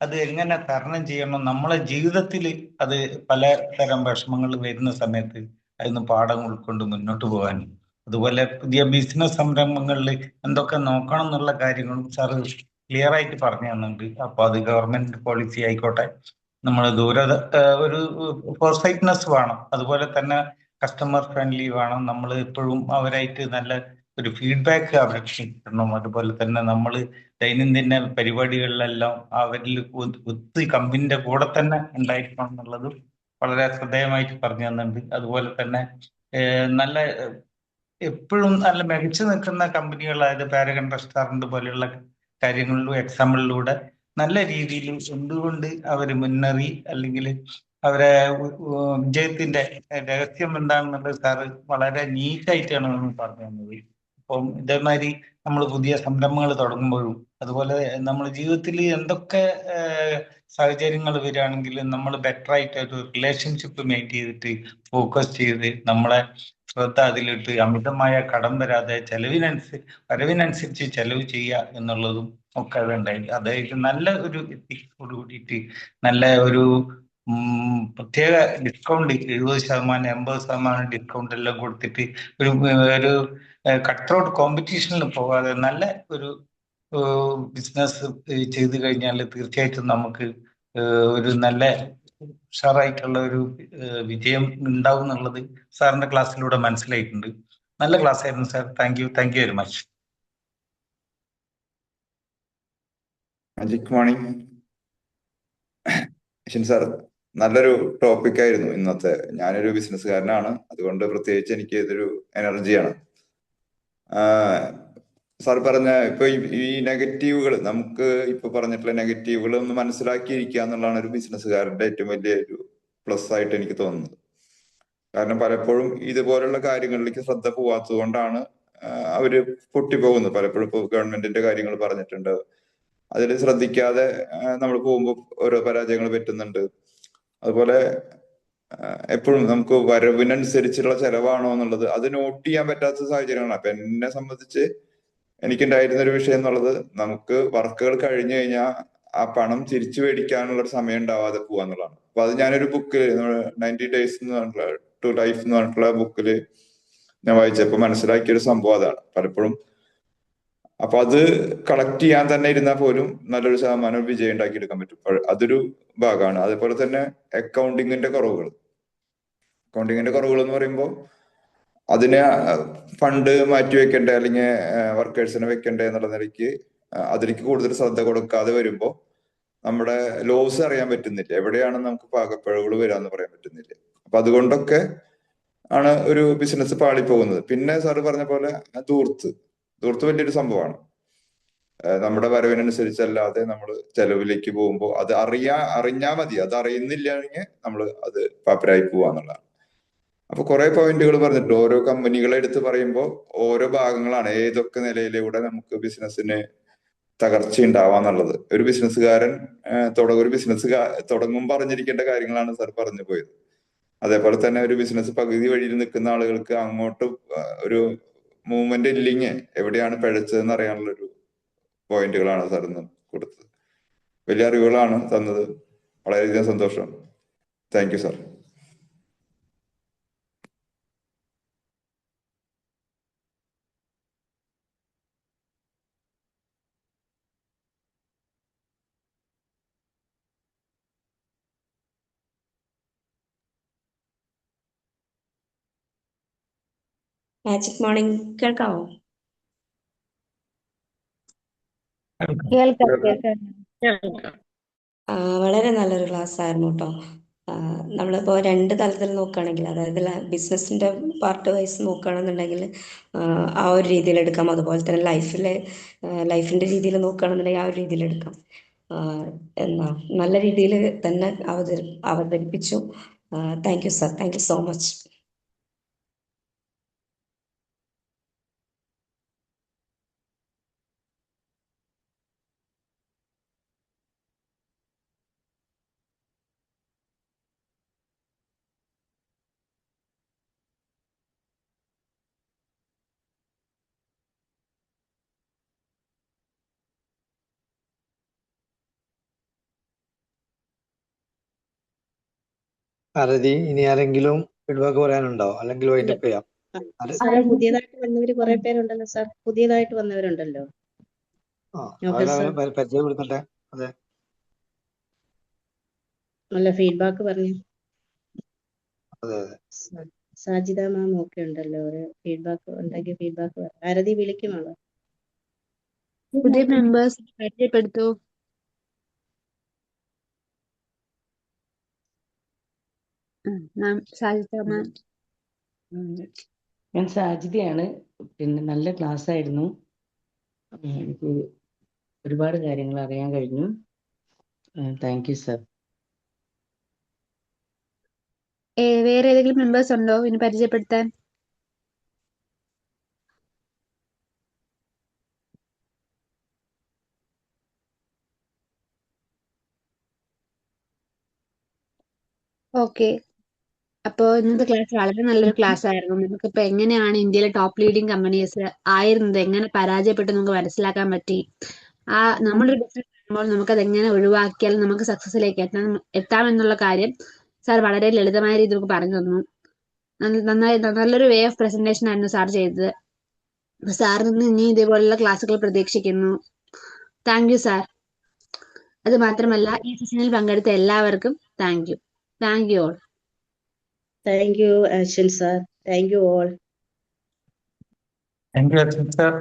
S7: അത് എങ്ങനെ തരണം ചെയ്യണം, നമ്മളെ ജീവിതത്തിൽ അത് പലതരം വിഷമങ്ങൾ വരുന്ന സമയത്ത് അതിന് പാഠം ഉൾക്കൊണ്ട് മുന്നോട്ട് പോകാൻ, അതുപോലെ പുതിയ ബിസിനസ് സംരംഭങ്ങളിൽ എന്തൊക്കെ നോക്കണം എന്നുള്ള കാര്യങ്ങളും സാറ് ക്ലിയർ ആയിട്ട് പറഞ്ഞു തന്നുണ്ട്. അപ്പൊ അത് ഗവൺമെന്റ് പോളിസി ആയിക്കോട്ടെ, നമ്മൾ ഒരു ഫോർസൈറ്റ്നെസ് വേണം, അതുപോലെ തന്നെ കസ്റ്റമർ ഫ്രണ്ട്ലി വേണം, നമ്മൾ എപ്പോഴും അവരായിട്ട് നല്ല ഒരു ഫീഡ്ബാക്ക് അവർക്ക് കിട്ടണം. അതുപോലെ തന്നെ നമ്മൾ ദൈനംദിന പരിപാടികളിലെല്ലാം അവരിൽ കമ്പനിയുടെ കൂടെ തന്നെ ഉണ്ടായിരിക്കണം എന്നുള്ളതും വളരെ ശ്രദ്ധേയമായിട്ട് പറഞ്ഞു തന്നുണ്ട്. അതുപോലെ തന്നെ നല്ല എപ്പോഴും നല്ല മികച്ചു നിൽക്കുന്ന കമ്പനികൾ, അതായത് പാരഗൺ റെസ്റ്റോറന്റ് പോലെയുള്ള കാര്യങ്ങളിലും എക്സാമ്പിളിലൂടെ നല്ല രീതിയിൽ എന്തുകൊണ്ട് അവർ മുന്നേറി, അല്ലെങ്കിൽ അവരെ വിജയത്തിന്റെ രഹസ്യം എന്താണെന്നുള്ളത് സാറ് വളരെ നീറ്റായിട്ടാണ് നമ്മൾ പറഞ്ഞു തന്നത്. അപ്പം ഇതേമാതിരി നമ്മൾ പുതിയ സംരംഭങ്ങൾ തുടങ്ങുമ്പോഴും, അതുപോലെ നമ്മൾ ജീവിതത്തിൽ എന്തൊക്കെ സാഹചര്യങ്ങൾ വരികയാണെങ്കിലും നമ്മൾ ബെറ്റർ ആയിട്ട് ഒരു റിലേഷൻഷിപ്പ് മെയിൻറ്റെയിൻ ചെയ്തിട്ട് ഫോക്കസ് ചെയ്ത് നമ്മളെ ശ്രദ്ധ അതിലിട്ട് അമിതമായ കടം വരാതെ വരവിനനുസരിച്ച് ചെലവ് ചെയ്യുക എന്നുള്ളതും ഒക്കെ അതുണ്ടായി. അതായത് നല്ല ഒരു എത്തിക്സോട് കൂടിയിട്ട് നല്ല ഒരു പ്രത്യേക ഡിസ്കൗണ്ട് 70%, 80% ഡിസ്കൗണ്ട് എല്ലാം കൊടുത്തിട്ട് ഒരു കട്ട് ഔട്ട് കോമ്പറ്റീഷനിൽ പോകാതെ നല്ല ഒരു ബിസിനസ് ചെയ്തു കഴിഞ്ഞാൽ തീർച്ചയായിട്ടും നമുക്ക് ഒരു നല്ല ഉഷാറായിട്ടുള്ള ഒരു വിജയം ഉണ്ടാവും എന്നുള്ളത് സാറിന്റെ ക്ലാസ്സിലൂടെ മനസ്സിലായിട്ടുണ്ട്. നല്ല ക്ലാസ് ആയിരുന്നു sir. Thank you very much.
S8: Magic morning sir, നല്ലൊരു ടോപ്പിക് ആയിരുന്നു ഇന്നത്തെ. ഞാനൊരു ബിസിനസ്സുകാരനാണ്, അതുകൊണ്ട് പ്രത്യേകിച്ച് എനിക്ക് ഇതൊരു എനർജിയാണ്. സാർ പറഞ്ഞ ഇപ്പൊ ഈ നെഗറ്റീവുകൾ, നമുക്ക് ഇപ്പൊ പറഞ്ഞിട്ടുള്ള നെഗറ്റീവുകൾ ഒന്ന് മനസ്സിലാക്കിയിരിക്കുക എന്നുള്ളതാണ് ഒരു ബിസിനസ്സുകാരന്റെ ഏറ്റവും വലിയ ഒരു പ്ലസ് ആയിട്ട് എനിക്ക് തോന്നുന്നത്. കാരണം പലപ്പോഴും ഇതുപോലുള്ള കാര്യങ്ങളിലേക്ക് ശ്രദ്ധ പോവാത്തത് കൊണ്ടാണ് അവര് പൊട്ടിപ്പോകുന്നത്. പലപ്പോഴും ഇപ്പോൾ ഗവൺമെന്റിന്റെ കാര്യങ്ങൾ പറഞ്ഞിട്ടുണ്ട്, അതിൽ ശ്രദ്ധിക്കാതെ നമ്മൾ പോകുമ്പോൾ ഓരോ പരാജയങ്ങൾ പറ്റുന്നുണ്ട്. അതുപോലെ എപ്പോഴും നമുക്ക് വരവിനനുസരിച്ചുള്ള ചെലവാണോ എന്നുള്ളത് അത് നോട്ട് ചെയ്യാൻ പറ്റാത്ത സാഹചര്യങ്ങളാണ്. അപ്പൊ എന്നെ സംബന്ധിച്ച് എനിക്കുണ്ടായിരുന്ന ഒരു വിഷയം എന്നുള്ളത്, നമുക്ക് വർക്കുകൾ കഴിഞ്ഞു കഴിഞ്ഞാൽ ആ പണം തിരിച്ചു മേടിക്കാനുള്ള ഒരു സമയം ഉണ്ടാവാതെ പോവാന്നുള്ളതാണ്. അപ്പൊ അത് ഞാനൊരു ബുക്ക് 90 Days എന്ന് പറഞ്ഞിട്ടുള്ള ടു ലൈഫ് എന്ന് പറഞ്ഞിട്ടുള്ള ബുക്കിൽ ഞാൻ വായിച്ചപ്പോൾ മനസ്സിലാക്കിയ ഒരു സംഭവം അതാണ്. പലപ്പോഴും അപ്പൊ അത് കളക്ട് ചെയ്യാൻ തന്നെ ഇരുന്നാൽ പോലും നല്ലൊരു ശതമാനം വിജയം ഉണ്ടാക്കിയെടുക്കാൻ പറ്റും. അതൊരു ഭാഗമാണ്. അതേപോലെ തന്നെ അക്കൗണ്ടിങ്ങിന്റെ കുറവുകൾ എന്ന് പറയുമ്പോൾ അതിന് ഫണ്ട് മാറ്റി വെക്കണ്ടേ അല്ലെങ്കിൽ വർക്കേഴ്സിനെ വെക്കണ്ടേ എന്നുള്ള നിലയ്ക്ക് അതിലേക്ക് കൂടുതൽ ശ്രദ്ധ കൊടുക്കാതെ വരുമ്പോൾ നമ്മുടെ ലോസ് അറിയാൻ പറ്റുന്നില്ല, എവിടെയാണ് നമുക്ക് പാകപ്പിഴവുകൾ വരാന്ന് പറയാൻ പറ്റുന്നില്ല. അപ്പൊ അതുകൊണ്ടൊക്കെ ആണ് ഒരു ബിസിനസ് പാളിപ്പോകുന്നത്. പിന്നെ സാറ് പറഞ്ഞ പോലെ ധൂർത്ത് വലിയൊരു സംഭവമാണ്. നമ്മുടെ വരവിനനുസരിച്ചല്ലാതെ നമ്മൾ ചെലവിലേക്ക് പോകുമ്പോൾ അത് അറിഞ്ഞാൽ മതി, അത് അറിയുന്നില്ലെങ്കിൽ നമ്മൾ അത് പാപ്പരായി പോവാന്നുള്ളതാണ്. അപ്പൊ കുറെ പോയിന്റുകൾ പറഞ്ഞിട്ടുണ്ട്. ഓരോ കമ്പനികളെ എടുത്ത് പറയുമ്പോൾ ഓരോ ഭാഗങ്ങളാണ്, ഏതൊക്കെ നിലയിലൂടെ നമുക്ക് ബിസിനസ്സിന് തകർച്ച ഉണ്ടാവാന്നുള്ളത്. ഒരു ബിസിനസ്സുകാരൻ തുടങ്ങുമ്പോൾ അറിഞ്ഞിരിക്കേണ്ട കാര്യങ്ങളാണ് സാർ പറഞ്ഞു പോയത്. അതേപോലെ തന്നെ ഒരു ബിസിനസ് പകുതി വഴിയിൽ നിൽക്കുന്ന ആളുകൾക്ക് അങ്ങോട്ട് ഒരു മൂവ്മെന്റ് ഇല്ലെങ്കിൽ എവിടെയാണ് പിഴച്ചതെന്ന് അറിയാനുള്ള ഒരു പോയിന്റുകളാണ് സാർ ഇന്ന് കൊടുത്തത്. വലിയ അറിവുകളാണ് തന്നത്. വളരെയധികം സന്തോഷം. Thank you sir.
S9: Magic morning കേൾക്കാമോ?
S4: കേൾക്കാം.
S9: വളരെ നല്ലൊരു ക്ലാസ് ആയിരുന്നു കേട്ടോ. നമ്മളിപ്പോൾ രണ്ട് തലത്തിൽ നോക്കുകയാണെങ്കിൽ, അതായത് ബിസിനസിന്റെ പാർട്ട് വൈസ് നോക്കുകയാണെന്നുണ്ടെങ്കിൽ ആ ഒരു രീതിയിൽ എടുക്കാം. അതുപോലെ തന്നെ ലൈഫിന്റെ രീതിയിൽ നോക്കുകയാണെന്നുണ്ടെങ്കിൽ ആ ഒരു രീതിയിൽ എടുക്കാം. നല്ല രീതിയിൽ തന്നെ അവതരിപ്പിച്ചു. Thank you sir, thank you so much.
S5: Aarathi, ഇനി ആരെങ്കിലും ഫീഡ്ബാക്ക് പറയാനുണ്ടോ? അല്ലെങ്കിൽ വൈൻഡപ്പ് ചെയ്യാം.
S6: സാറേ, പുതിയതായിട്ട് വന്നവര് കുറെ പേരുണ്ടല്ലോ സാർ, പുതിയതായിട്ട് വന്നവരുണ്ടല്ലോ.
S5: അവരെ പരിചയപ്പെടുത്തട്ടെ. അതെ,
S6: നല്ല ഫീഡ്ബാക്ക് പറഞ്ഞു.
S5: അതെ.
S6: സാജിദ മാം ഒക്കെ ഉണ്ടല്ലോ, ഒരു ഫീഡ്ബാക്ക് ഉണ്ടെങ്കിൽ ഫീഡ്ബാക്ക് പറഞ്ഞു. ആരതി വിളിക്കുമല്ലോ.
S1: പുതിയ മെമ്പേഴ്സ് പരിചയപ്പെടുത്തൂ. മാം സാജിദ മാം.
S10: ഞാൻ സാജിദയാണ്. പിന്നെ നല്ല ക്ലാസ് ആയിരുന്നു. എനിക്ക് ഒരുപാട് കാര്യങ്ങൾ അറിയാൻ കഴിഞ്ഞു. Thank you sir.
S1: വേറെ ഏതെങ്കിലും മെമ്പേഴ്സ് ഉണ്ടോ ഇനി പരിചയപ്പെടുത്താൻ? ഓക്കെ, അപ്പോൾ ഇന്നത്തെ ക്ലാസ് വളരെ നല്ലൊരു ക്ലാസ് ആയിരുന്നു. നമുക്കിപ്പോ എങ്ങനെയാണ് ഇന്ത്യയിലെ ടോപ്പ് ലീഡിംഗ് കമ്പനീസ് ആയിരുന്നത്, എങ്ങനെ പരാജയപ്പെട്ടു നമുക്ക് മനസ്സിലാക്കാൻ പറ്റി. നമ്മളൊരു ബിസിനസ് ചെയ്യുമ്പോൾ നമുക്കത് എങ്ങനെ ഒഴിവാക്കിയാൽ നമുക്ക് സക്സസിലേക്ക് എത്താമെന്നുള്ള കാര്യം സാർ വളരെ ലളിതമായ രീതിയിൽ നമുക്ക് പറഞ്ഞു തന്നു. നല്ലൊരു വേ ഓഫ് പ്രസന്റേഷൻ ആയിരുന്നു സാർ ചെയ്തത്. സാറിൽ നിന്ന് ഇനി ഇതേപോലുള്ള ക്ലാസ്സുകൾ പ്രതീക്ഷിക്കുന്നു. Thank you sir. അത് മാത്രമല്ല, ഈ സെഷനിൽ പങ്കെടുത്ത എല്ലാവർക്കും thank you. Thank you all.
S6: Thank U Ashwin sir. Thank you all.
S7: Thank U അച്ഛൻ സാർ.